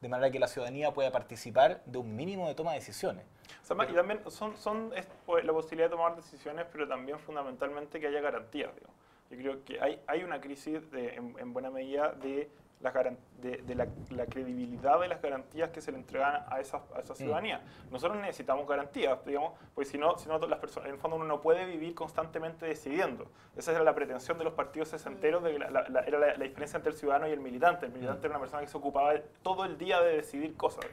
de manera que la ciudadanía pueda participar de un mínimo de toma de decisiones. O sea, y también es la posibilidad de tomar decisiones, pero también fundamentalmente que haya garantías, digamos. Yo creo que hay una crisis en buena medida de la credibilidad de las garantías que se le entregan a esa ciudadanía. Nosotros necesitamos garantías, digamos, porque si no las personas, en el fondo uno no puede vivir constantemente decidiendo. Esa era la pretensión de los partidos sesenteros, era la diferencia entre el ciudadano y el militante. El militante era una persona que se ocupaba todo el día de decidir cosas.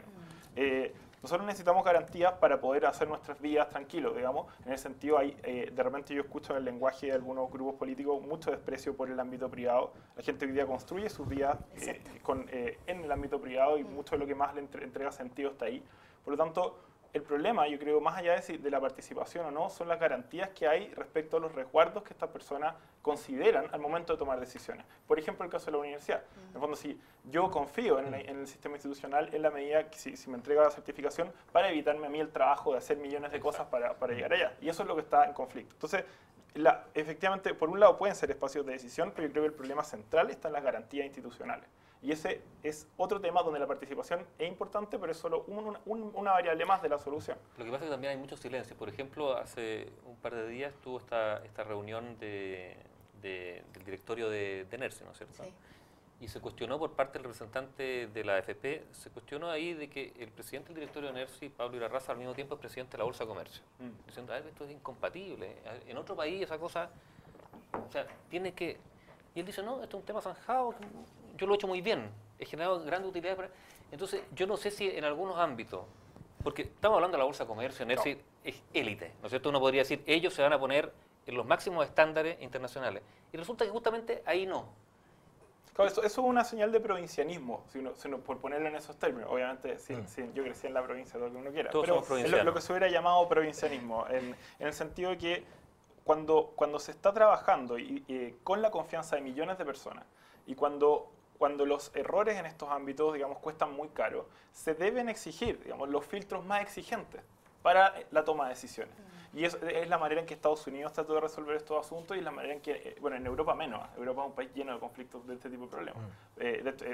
Nosotros necesitamos garantías para poder hacer nuestras vidas tranquilos, digamos. En ese sentido, de repente yo escucho en el lenguaje de algunos grupos políticos mucho desprecio por el ámbito privado. La gente hoy día construye sus vidas en el ámbito privado y mucho de lo que más le entrega sentido está ahí. Por lo tanto, el problema, yo creo, más allá de la participación o no, son las garantías que hay respecto a los resguardos que estas personas consideran al momento de tomar decisiones. Por ejemplo, el caso de la universidad. En el fondo, si yo confío en el sistema institucional en la medida que si me entrega la certificación para evitarme a mí el trabajo de hacer millones de cosas para llegar allá. Y eso es lo que está en conflicto. Entonces, efectivamente, por un lado pueden ser espacios de decisión, pero yo creo que el problema central está en las garantías institucionales. Y ese es otro tema donde la participación es importante, pero es solo una variable más de la solución. Lo que pasa es que también hay mucho silencio. Por ejemplo, hace un par de días tuvo esta reunión del directorio de NERSE, ¿no es cierto? Sí. y se cuestionó por parte del representante de la AFP, se cuestionó ahí de que el presidente del directorio de Nersi, Pablo Irarrázaval, al mismo tiempo es presidente de la Bolsa de Comercio, diciendo, esto es incompatible, en otro país esa cosa, o sea, tiene que... Y él dice, no, esto es un tema zanjado, yo lo he hecho muy bien, he generado grandes utilidades para... Entonces, yo no sé si en algunos ámbitos, porque estamos hablando de la Bolsa de Comercio, Nersi es élite, ¿no es cierto? Uno podría decir, ellos se van a poner en los máximos estándares internacionales, y resulta que justamente ahí no. Claro, eso es una señal de provincianismo, por ponerlo en esos términos. Obviamente, yo crecí en la provincia, todo lo que uno quiera. Todos pero somos provincianos. es lo que se hubiera llamado provincianismo, en el sentido de que cuando se está trabajando con la confianza de millones de personas y cuando los errores en estos ámbitos, digamos, cuestan muy caro, se deben exigir, digamos, los filtros más exigentes para la toma de decisiones. Y es la manera en que Estados Unidos trató de resolver estos asuntos y la manera en que, bueno, en Europa menos. Europa es un país lleno de conflictos de este tipo de problemas.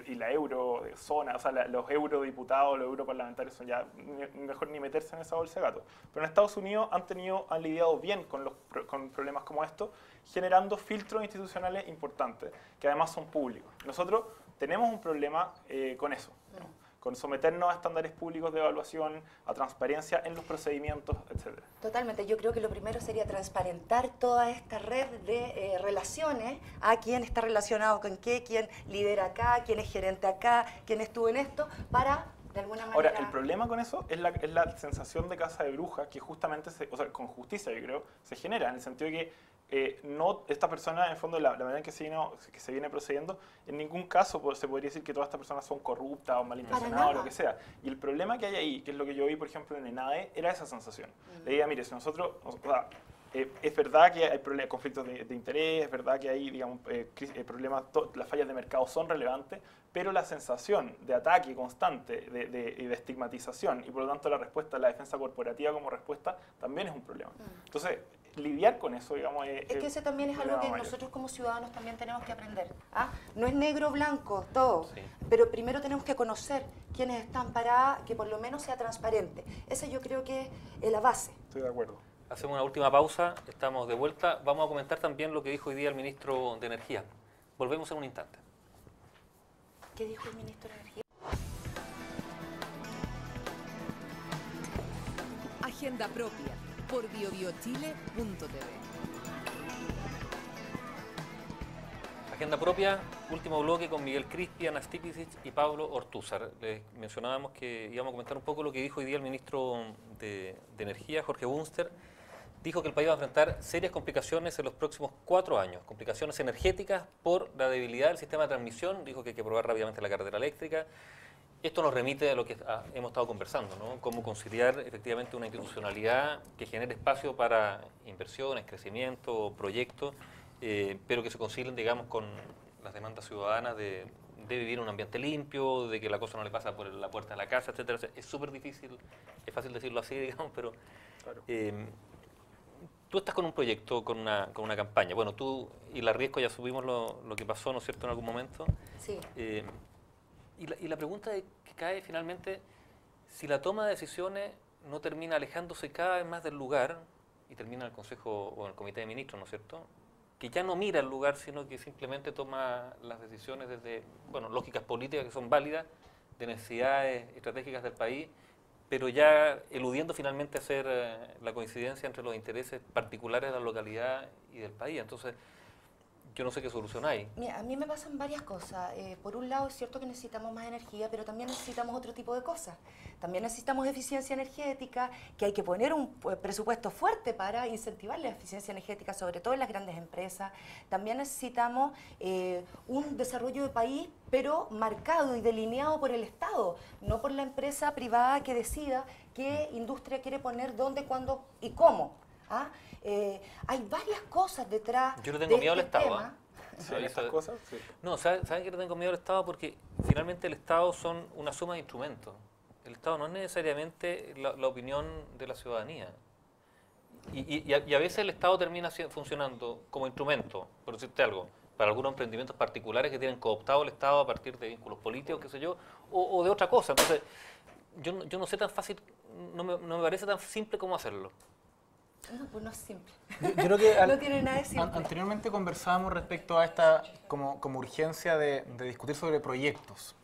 Y la eurozona, o sea, los eurodiputados, los europarlamentarios son ya mejor ni meterse en esa bolsa de gato. Pero en Estados Unidos han lidiado bien con problemas como estos, generando filtros institucionales importantes, que además son públicos. Nosotros tenemos un problema con eso, ¿no? Con someternos a estándares públicos de evaluación, a transparencia en los procedimientos, etc. Totalmente. Yo creo que lo primero sería transparentar toda esta red de relaciones, a quién está relacionado con qué, quién lidera acá, quién es gerente acá, quién estuvo en esto, para, de alguna manera... Ahora, el problema con eso es la sensación de casa de bruja que justamente, o sea, con justicia yo creo, se genera, en el sentido de que esta persona, en el fondo, la manera en que se viene procediendo, en ningún caso se podría decir que todas estas personas son corruptas o malintencionadas o lo que sea. Y el problema que hay ahí, que es lo que yo vi, por ejemplo, en ENADE, era esa sensación. Le diga, mire, si nosotros... es verdad que hay conflictos de interés, es verdad que hay, digamos, problemas, las fallas de mercado son relevantes, pero la sensación de ataque constante y de estigmatización y por lo tanto la respuesta, la defensa corporativa como respuesta, también es un problema. Entonces, lidiar con eso, digamos, es que ese también es algo que nosotros como ciudadanos también tenemos que aprender. No es negro o blanco todo, pero primero tenemos que conocer quiénes están para que por lo menos sea transparente. Esa yo creo que es la base. Estoy de acuerdo. Hacemos una última pausa, estamos de vuelta. Vamos a comentar también lo que dijo hoy día el ministro de Energía. Volvemos en un instante. ¿Qué dijo el ministro de Energía? Agenda propia por biobiochile.tv. Agenda propia, último bloque con Miguel Crispi, Ana Stipicic y Pablo Ortúzar. Les mencionábamos que íbamos a comentar un poco lo que dijo hoy día el ministro de Energía, Jorge Bunster. Dijo que el país va a enfrentar serias complicaciones en los próximos 4 años, complicaciones energéticas por la debilidad del sistema de transmisión. Dijo que hay que probar rápidamente la carretera eléctrica. Esto nos remite a lo que hemos estado conversando, ¿no? Cómo conciliar efectivamente una institucionalidad que genere espacio para inversiones, crecimiento, proyectos, pero que se concilien, digamos, con las demandas ciudadanas de vivir en un ambiente limpio, de que la cosa no le pasa por la puerta de la casa, etcétera. Es súper difícil, es fácil decirlo así, digamos, pero... Claro. Tú estás con un proyecto, con una campaña. Bueno, tú y la Riesco ya subimos lo que pasó, ¿no es cierto?, en algún momento. Sí. Y la pregunta que cae finalmente, si la toma de decisiones no termina alejándose cada vez más del lugar, y termina en el Consejo o en el Comité de Ministros, ¿no es cierto?, que ya no mira el lugar, sino que simplemente toma las decisiones desde, bueno, lógicas políticas que son válidas, de necesidades estratégicas del país, pero ya eludiendo finalmente hacer la coincidencia entre los intereses particulares de la localidad y del país. Entonces, yo no sé qué solución hay. Mira, a mí me pasan varias cosas. Por un lado, es cierto que necesitamos más energía, pero también necesitamos otro tipo de cosas. También necesitamos eficiencia energética, que hay que poner un presupuesto fuerte para incentivar la eficiencia energética, sobre todo en las grandes empresas. También necesitamos un desarrollo de país, pero marcado y delineado por el Estado, no por la empresa privada que decida qué industria quiere poner, dónde, cuándo y cómo. Hay varias cosas detrás. Yo le tengo miedo al Estado. Tema. ¿Sí, estas cosas? Sí. No, ¿saben que le tengo miedo al Estado? Porque finalmente el Estado son una suma de instrumentos. El Estado no es necesariamente la opinión de la ciudadanía. Y a veces el Estado termina funcionando como instrumento, por decirte algo, para algunos emprendimientos particulares que tienen cooptado el Estado a partir de vínculos políticos, qué sé yo, o de otra cosa. Entonces, yo no sé tan fácil, no me parece tan simple cómo hacerlo. No, pues no es simple. Yo creo que No tiene nada de simple. anteriormente conversábamos respecto a esta como urgencia de discutir sobre proyectos.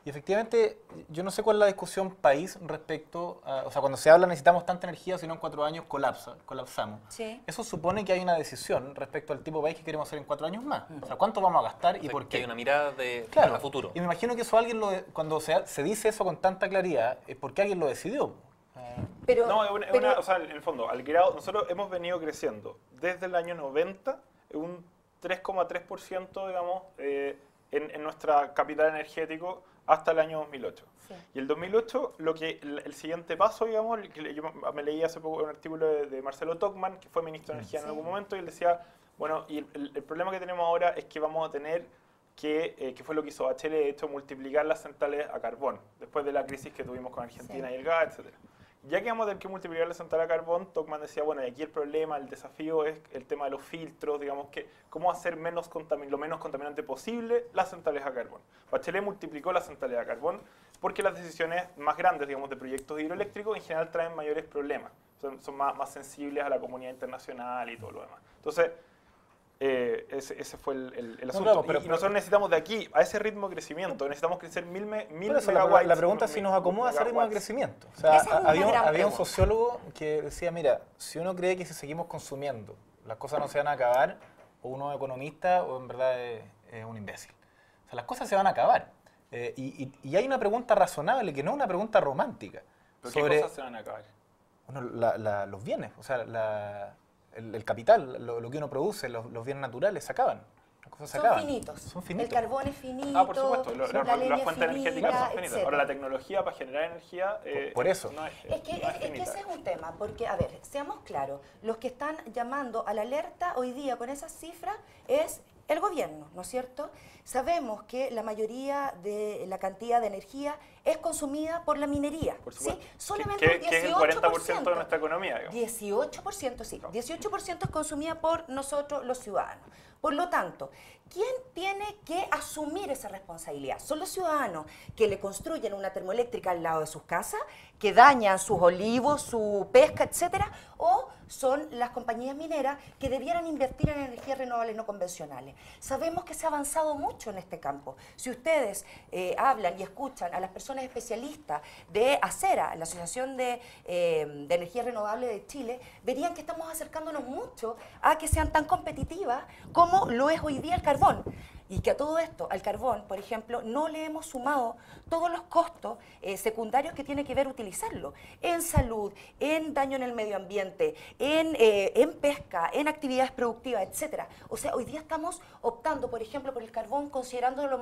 Y efectivamente, yo no sé cuál es la discusión país respecto a, o sea, cuando se habla necesitamos tanta energía, si no en 4 años colapsamos. Sí. Eso supone que hay una decisión respecto al tipo de país que queremos hacer en 4 años más. O sea, ¿cuánto vamos a gastar O y sea, por que qué? hay una mirada de Claro, a futuro. y me imagino que eso alguien cuando se dice eso con tanta claridad, es porque alguien lo decidió. Pero, No, pero- o sea, en el fondo, al grado, nosotros hemos venido creciendo desde el año 90 un 3,3%, digamos, en nuestra capital energético hasta el año 2008. Sí. Y el 2008, el siguiente paso, digamos, que yo me leí hace poco un artículo de Marcelo Tocman, que fue ministro de Energía en Sí. algún momento, y él decía, bueno, y el problema que tenemos ahora es que vamos a tener que fue lo que hizo Bachelet, de hecho, multiplicar las centrales a carbón, después de la crisis que tuvimos con Argentina Sí. y el gas, etc. Ya que vamos a tener que multiplicar la central a carbón, Tocman decía, bueno, y aquí el problema, el desafío es el tema de los filtros, digamos, que cómo hacer lo menos contaminante posible las centrales a carbón. Bachelet multiplicó las centrales a carbón porque las decisiones más grandes, digamos, de proyectos hidroeléctricos en general traen mayores problemas, son más sensibles a la comunidad internacional y todo lo demás. Entonces, ese fue el asunto. claro, pero- y nosotros necesitamos de aquí, a ese ritmo de crecimiento, necesitamos crecer 1000 Por eso, megawatts. la pregunta es si nos acomoda ese ritmo de megawatts. crecimiento. O sea, Esa es una había gran un pregunta. sociólogo que decía, mira, si uno cree que si seguimos consumiendo las cosas no se van a acabar, o uno es economista o en verdad es un imbécil. O sea, las cosas se van a acabar. Y hay una pregunta razonable, que no es una pregunta romántica, ¿Pero sobre qué cosas se van a acabar? bueno, los bienes, o sea, el capital, lo que uno produce, los bienes naturales se acaban. Las cosas se son acaban. finitos. Son finitos. El carbón es finito. Ah, por supuesto, la leña las es fuentes energéticas son finitas. etcétera. Ahora, la tecnología para generar energía... Por eso. No Es que, no es que finita. ese es un tema, porque, a ver, seamos claros, los que están llamando a la alerta hoy día con esas cifras es el gobierno, ¿no es cierto? Sabemos que la mayoría de la cantidad de energía es consumida por la minería, Por ¿sí? supuesto. Solamente que un 18%. es el 40% de nuestra economía, digamos. 18%, sí. Claro. 18% es consumida por nosotros los ciudadanos. Por lo tanto, ¿quién tiene que asumir esa responsabilidad? ¿Son los ciudadanos que le construyen una termoeléctrica al lado de sus casas, que dañan sus olivos, su pesca, etcétera? ¿O son las compañías mineras que debieran invertir en energías renovables no convencionales? Sabemos que se ha avanzado mucho en este campo. Si ustedes hablan y escuchan a las personas especialistas de ACERA, la Asociación de Energías Renovables de Chile, verían que estamos acercándonos mucho a que sean tan competitivas como lo es hoy día el carbón. Y que a todo esto, al carbón, por ejemplo, no le hemos sumado todos los costos secundarios que tiene que ver utilizarlo en salud, en daño en el medio ambiente, en pesca, en actividades productivas, etcétera. O sea, hoy día estamos optando, por ejemplo, por el carbón, considerándolo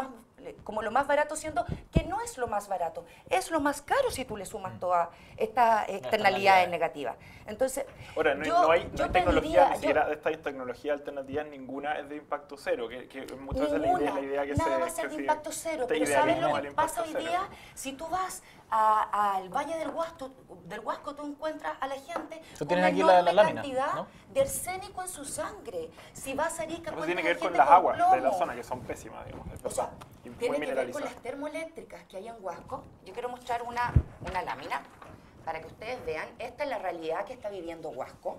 como lo más barato, siendo que no es lo más barato, es lo más caro si tú le sumas todas estas externalidades negativas. Entonces, Ahora, no yo hay tecnología, pediría- ni siquiera de estas tecnologías alternativas, ninguna es de impacto cero, que muchas veces Ninguna, la idea que nada se... va a ser que de se- impacto cero, este pero ¿sabes idealismo lo del que impacto pasa hoy cero. día? Si tú vas al Valle del Huasco, tú encuentras a la gente Eso con tienen una aquí la enorme lámina, cantidad ¿no? de arsénico en su sangre. Si vas a Arica, Eso encuentras tiene que ver con gente las aguas de la plomo. zona, que son pésimas, digamos. es O sea, verdad, y muy tiene que ver con mineralizadas. las termoeléctricas que hay en Huasco. Yo quiero mostrar una lámina para que ustedes vean. Esta es la realidad que está viviendo Huasco,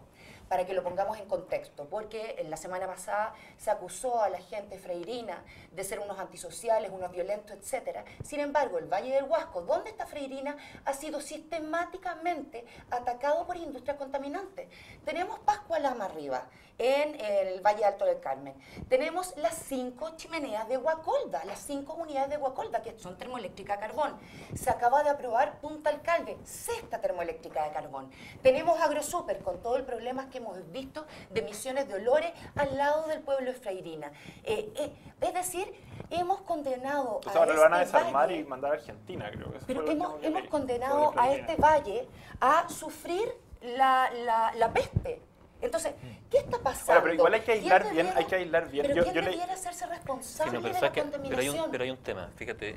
para que lo pongamos en contexto, porque en la semana pasada se acusó a la gente freirina de ser unos antisociales, unos violentos, etcétera. Sin embargo, el Valle del Huasco, donde está Freirina, ha sido sistemáticamente atacado por industrias contaminantes. Tenemos Pascualama arriba, en el Valle Alto del Carmen. Tenemos las 5 chimeneas de Guacolda, las 5 unidades de Guacolda, que son termoeléctricas a carbón. Se acaba de aprobar Punta Alcalde, 6ª termoeléctrica de carbón. Tenemos AgroSuper, con todo el problema que hemos visto de emisiones de olores al lado del pueblo de Freirina. Es decir, hemos condenado Entonces a ahora lo van a este desarmar valle, y mandar a Argentina, creo que eso pero fue lo último que hemos leí condenado sobre a Freirina. este valle a sufrir la peste. Entonces, ¿qué está pasando? Ahora, pero igual hay que ¿Quién aislar bien, debiera- hay que aislar bien. Pero Yo- ¿quién yo le- debiera hacerse Sí, responsable no, pero, de ¿sabes la qué? contaminación? Pero hay un tema, fíjate,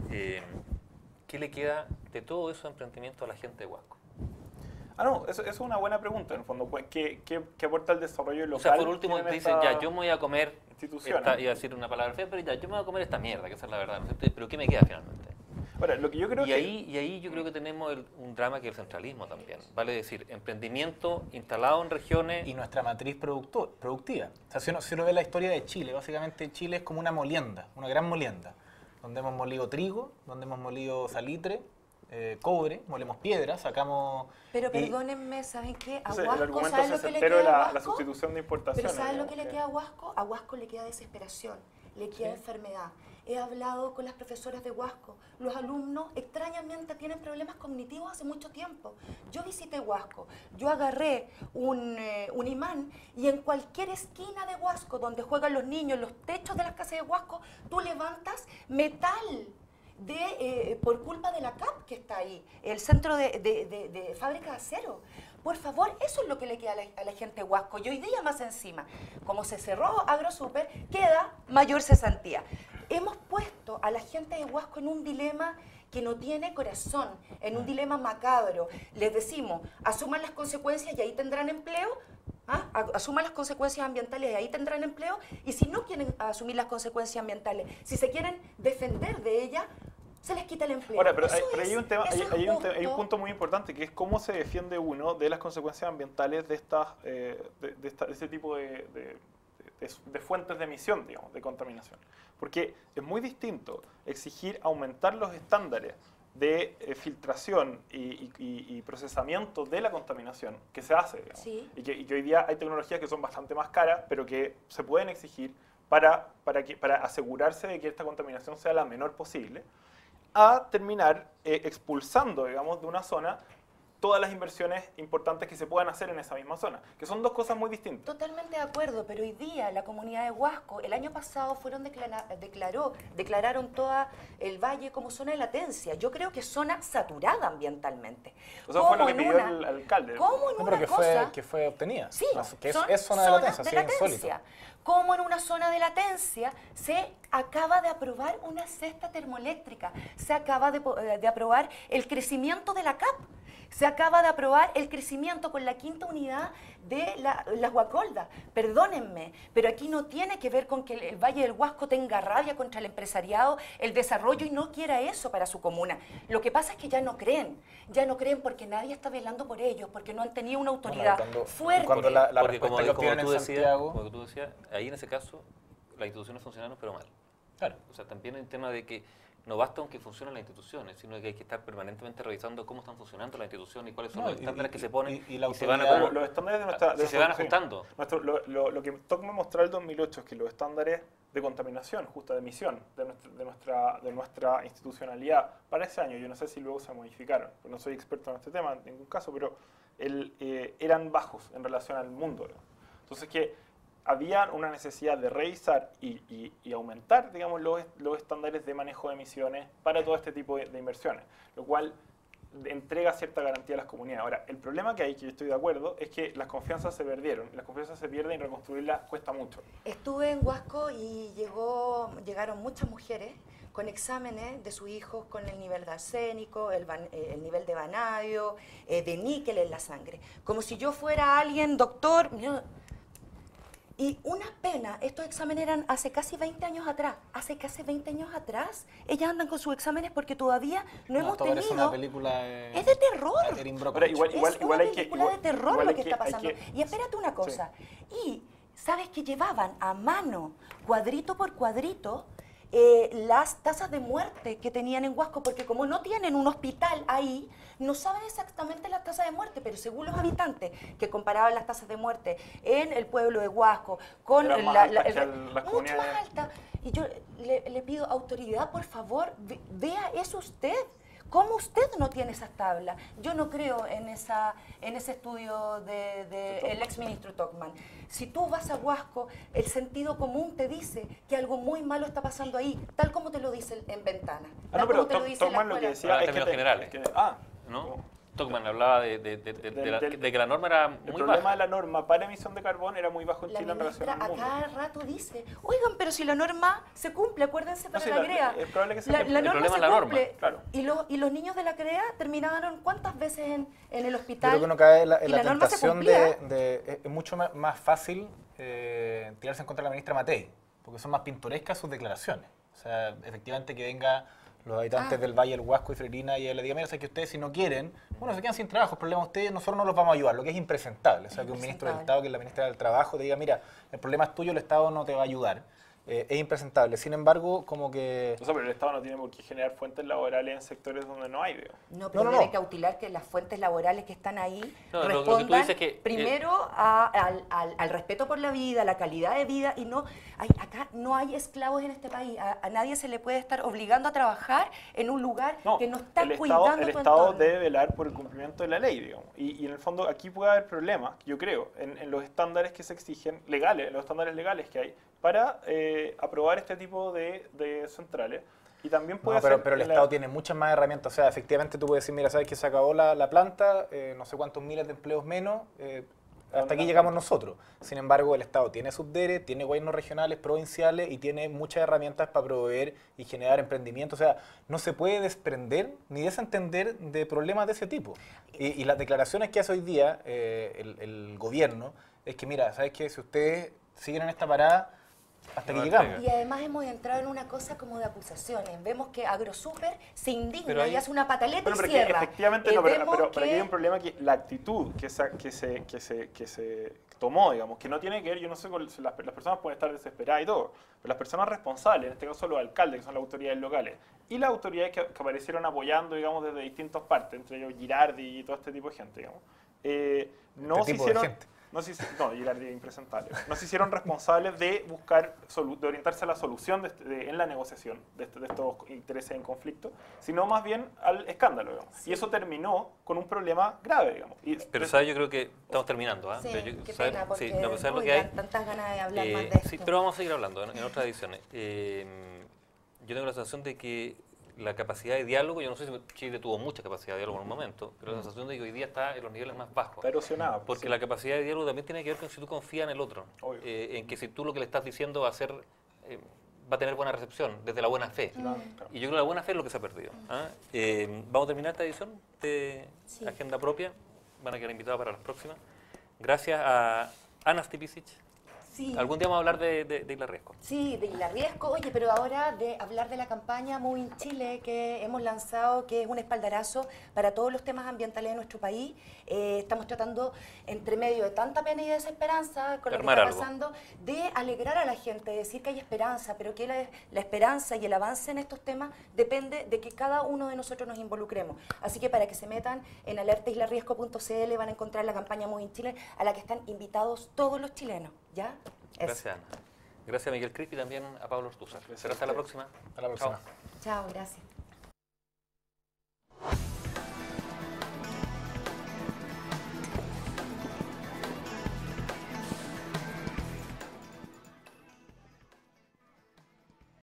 ¿qué le queda de todo eso de emprendimiento a la gente de Huasco? No, eso es una buena pregunta, en el fondo. Pues, ¿qué aporta el desarrollo local? O sea, por último tienen te dicen, estas ya, yo me voy a comer, instituciones? iba a decir una palabra fea, pero ya, yo me voy a comer esta mierda, que esa es la verdad, ¿no es cierto? Pero ¿qué me queda finalmente? Ahora, lo que yo creo Y ahí yo creo que tenemos un drama que es el centralismo también. Vale decir, emprendimiento instalado en regiones. Y nuestra matriz productiva. O sea, si uno ve la historia de Chile, básicamente Chile es como una molienda, una gran molienda, donde hemos molido trigo, donde hemos molido salitre, cobre, molemos piedra, sacamos... Pero perdónenme, ¿saben qué? A Entonces, el Huasco, argumento ¿saben lo que le sesentero de queda a la Huasco? sustitución de importaciones. Pero ¿saben lo que digamos, le queda a Huasco? A Huasco le queda desesperación, le queda enfermedad. He hablado con las profesoras de Huasco. Los alumnos extrañamente tienen problemas cognitivos hace mucho tiempo. Yo visité Huasco, yo agarré un imán y en cualquier esquina de Huasco donde juegan los niños, los techos de las casas de Huasco, tú levantas metal. Por culpa de la CAP que está ahí, el centro de fábrica de acero. Por favor, eso es lo que le queda a la gente de Huasco. Y hoy día más encima, como se cerró AgroSuper, queda mayor cesantía. Hemos puesto a la gente de Huasco en un dilema que no tiene corazón, en un dilema macabro. Les decimos, asuman las consecuencias y ahí tendrán empleo. Asuman las consecuencias ambientales y ahí tendrán empleo, y si no quieren asumir las consecuencias ambientales, si se quieren defender de ellas, se les quita el empleo. Ahora, pero Eso hay un tema, eso es hay un justo. punto muy importante, que es cómo se defiende uno de las consecuencias ambientales de este tipo de fuentes de emisión, digamos, de contaminación. Porque es muy distinto exigir aumentar los estándares de filtración y procesamiento de la contaminación que se hace, digamos. Sí. Y que hoy día hay tecnologías que son bastante más caras, pero que se pueden exigir para asegurarse de que esta contaminación sea la menor posible, a terminar expulsando, digamos, de una zona todas las inversiones importantes que se puedan hacer en esa misma zona, que son dos cosas muy distintas. Totalmente de acuerdo, pero hoy día la comunidad de Huasco, el año pasado declararon toda el valle como zona de latencia. Yo creo que es zona saturada ambientalmente. O sea, fue lo que pidió el alcalde. ¿Cómo en No, una pero cosa? que fue obtenida. Sí, Que son es zona de latencia, zonas sí, es insólito. Como en una zona de latencia se acaba de aprobar una cesta termoeléctrica, se acaba de aprobar el crecimiento de la CAP, se acaba de aprobar el crecimiento con la quinta unidad de las Guacoldas. Perdónenme, pero aquí no tiene que ver con que el Valle del Huasco tenga rabia contra el empresariado, el desarrollo y no quiera eso para su comuna. Lo que pasa es que ya no creen porque nadie está velando por ellos, porque no han tenido una autoridad fuerte. Cuando la Porque respuesta que obtienen en Santiago... como tú decías, ahí en ese caso las instituciones funcionaron pero mal. Claro. O sea, también hay un tema de que no basta con que funcionen las instituciones, sino que hay que estar permanentemente revisando cómo están funcionando las instituciones y cuáles son los estándares que se ponen y se van Pero los estándares de nuestra... se van ajustando. Lo que TOCME mostró en el 2008 es que los estándares de contaminación, justa de emisión, de nuestra institucionalidad para ese año, yo no sé si luego se modificaron, pues no soy experto en este tema en ningún caso, pero eran bajos en relación al mundo. Entonces que había una necesidad de revisar y aumentar, digamos, los estándares de manejo de emisiones para todo este tipo de inversiones, lo cual entrega cierta garantía a las comunidades. Ahora, el problema que hay, que yo estoy de acuerdo, es que las confianzas se perdieron. Las confianzas se pierden y reconstruirlas cuesta mucho. Estuve en Huasco y llegaron muchas mujeres con exámenes de sus hijos con el nivel de arsénico, el nivel de vanadio, de níquel en la sangre. Como si yo fuera alguien, doctor... Y una pena, estos exámenes eran hace casi 20 años atrás. Hace casi 20 años atrás, ellas andan con sus exámenes porque todavía no hemos tenido... Es una película... es de terror. Ahora, igual Es una hay que... película de terror lo que está pasando. que- Y espérate una cosa. Sí. Y, ¿sabes que llevaban a mano, cuadrito por cuadrito, las tasas de muerte que tenían en Huasco? Porque como no tienen un hospital ahí, no saben exactamente las tasas de muerte, pero según los habitantes que comparaban las tasas de muerte en el pueblo de Huasco con Eran más altas que las mucho comunidades. más alta. Y yo le pido, autoridad, por favor, vea eso usted. ¿Cómo usted no tiene esas tablas? Yo no creo en ese estudio del exministro Tocman. Si tú vas a Huasco, el sentido común te dice que algo muy malo está pasando ahí, tal como te lo dice en Ventana. Ah, no, tal pero como te lo dice en la Tocman lo que escuela. decía En términos generales. ¿no? Tocman hablaba de que la norma era El muy problema baja. de la norma para emisión de carbón era muy bajo en La Chile en relación ministra al a mundo. cada rato dice, oigan, pero si la norma se cumple, acuérdense para sí, la CREA. es probable que se La cumpla. El norma problema se es la norma, cumple. claro. Y los niños de la CREA terminaron ¿cuántas veces en el Yo hospital? creo que uno cae en Y la norma se tentación cumplía. es mucho más fácil tirarse en contra de la ministra Matei, porque son más pintorescas sus declaraciones. O sea, efectivamente que venga los habitantes del Valle del Huasco y Freirina, y él le diga, mira, sé que ustedes si no quieren, bueno, se quedan sin trabajo, el problema de ustedes, nosotros no los vamos a ayudar, lo que es impresentable. O sea, que un ministro del Estado, que es la ministra del Trabajo, te diga, mira, el problema es tuyo, el Estado no te va a ayudar. Es impresentable. Sin embargo, como que... O sea, pero el Estado no tiene por qué generar fuentes laborales en sectores donde no hay, digamos. No, pero debe cautelar que las fuentes laborales que están ahí respondan lo que tú dices es que, primero al respeto por la vida, a la calidad de vida, y no acá no hay esclavos en este país. A nadie se le puede estar obligando a trabajar en un lugar que no está cuidando el tu Estado entorno. debe velar por el cumplimiento de la ley, digamos. Y en el fondo aquí puede haber problemas, yo creo, en los estándares que se exigen legales, en los estándares legales que hay para aprobar este tipo de centrales. Y también puede ser... Pero el Estado tiene muchas más herramientas. O sea, efectivamente tú puedes decir, mira, sabes que se acabó la planta, no sé cuántos miles de empleos menos, hasta aquí llegamos nosotros. Sin embargo, el Estado tiene subdere, tiene gobiernos regionales, provinciales y tiene muchas herramientas para proveer y generar emprendimiento. O sea, no se puede desprender ni desentender de problemas de ese tipo. Y las declaraciones que hace hoy día el gobierno es que, mira, sabes que si ustedes siguen en esta parada, hasta que llegamos. Y además hemos entrado en una cosa como de acusaciones. Vemos que AgroSuper se indigna ahí, y hace una pataleta Bueno, y pero cierra. efectivamente no, pero aquí hay un problema que la actitud que se tomó, digamos, que no tiene que ver, yo no sé, las personas pueden estar desesperadas y todo, pero las personas responsables, en este caso los alcaldes, que son las autoridades locales, y las autoridades que aparecieron apoyando, digamos, desde distintas partes, entre ellos Girardi y todo este tipo de gente, digamos, no se hicieron... No, Girardi es impresentable. No se hicieron responsables de buscar, de orientarse a la solución en la negociación de estos intereses en conflicto, sino más bien al escándalo, digamos. Sí. Y eso terminó con un problema grave, digamos. Pero, ¿sabes? Yo creo que estamos terminando. Sí, pero qué pena, porque ¿sabes lo que hay? Tantas ganas de hablar más de esto. Sí, pero vamos a seguir hablando en otras ediciones. Yo tengo la sensación de que la capacidad de diálogo, yo no sé si Chile tuvo mucha capacidad de diálogo en un momento, pero la sensación de que hoy día está en los niveles más bajos. Está erosionada. Porque sí. La capacidad de diálogo también tiene que ver con si tú confías en el otro. En que si tú lo que le estás diciendo va a tener buena recepción, desde la buena fe. Claro. Y yo creo que la buena fe es lo que se ha perdido. Vamos a terminar esta edición de Agenda Propia. Van a quedar invitados para las próximas. Gracias a Ana Stipicic. Sí. Algún día vamos a hablar de Isla Riesco. Sí, de Isla Riesco. Oye, pero ahora de hablar de la campaña Move in Chile que hemos lanzado, que es un espaldarazo para todos los temas ambientales de nuestro país. Estamos tratando, entre medio de tanta pena y desesperanza, con lo que está pasando, de alegrar a la gente, de decir que hay esperanza, pero que la esperanza y el avance en estos temas depende de que cada uno de nosotros nos involucremos. Así que para que se metan en alertaislarriesco.cl van a encontrar la campaña Move in Chile, a la que están invitados todos los chilenos. ¿Ya? Gracias, Ana. Gracias a Miguel Crispi y también a Pablo Ortúzar. Será hasta la próxima. Hasta la próxima. Chao, gracias.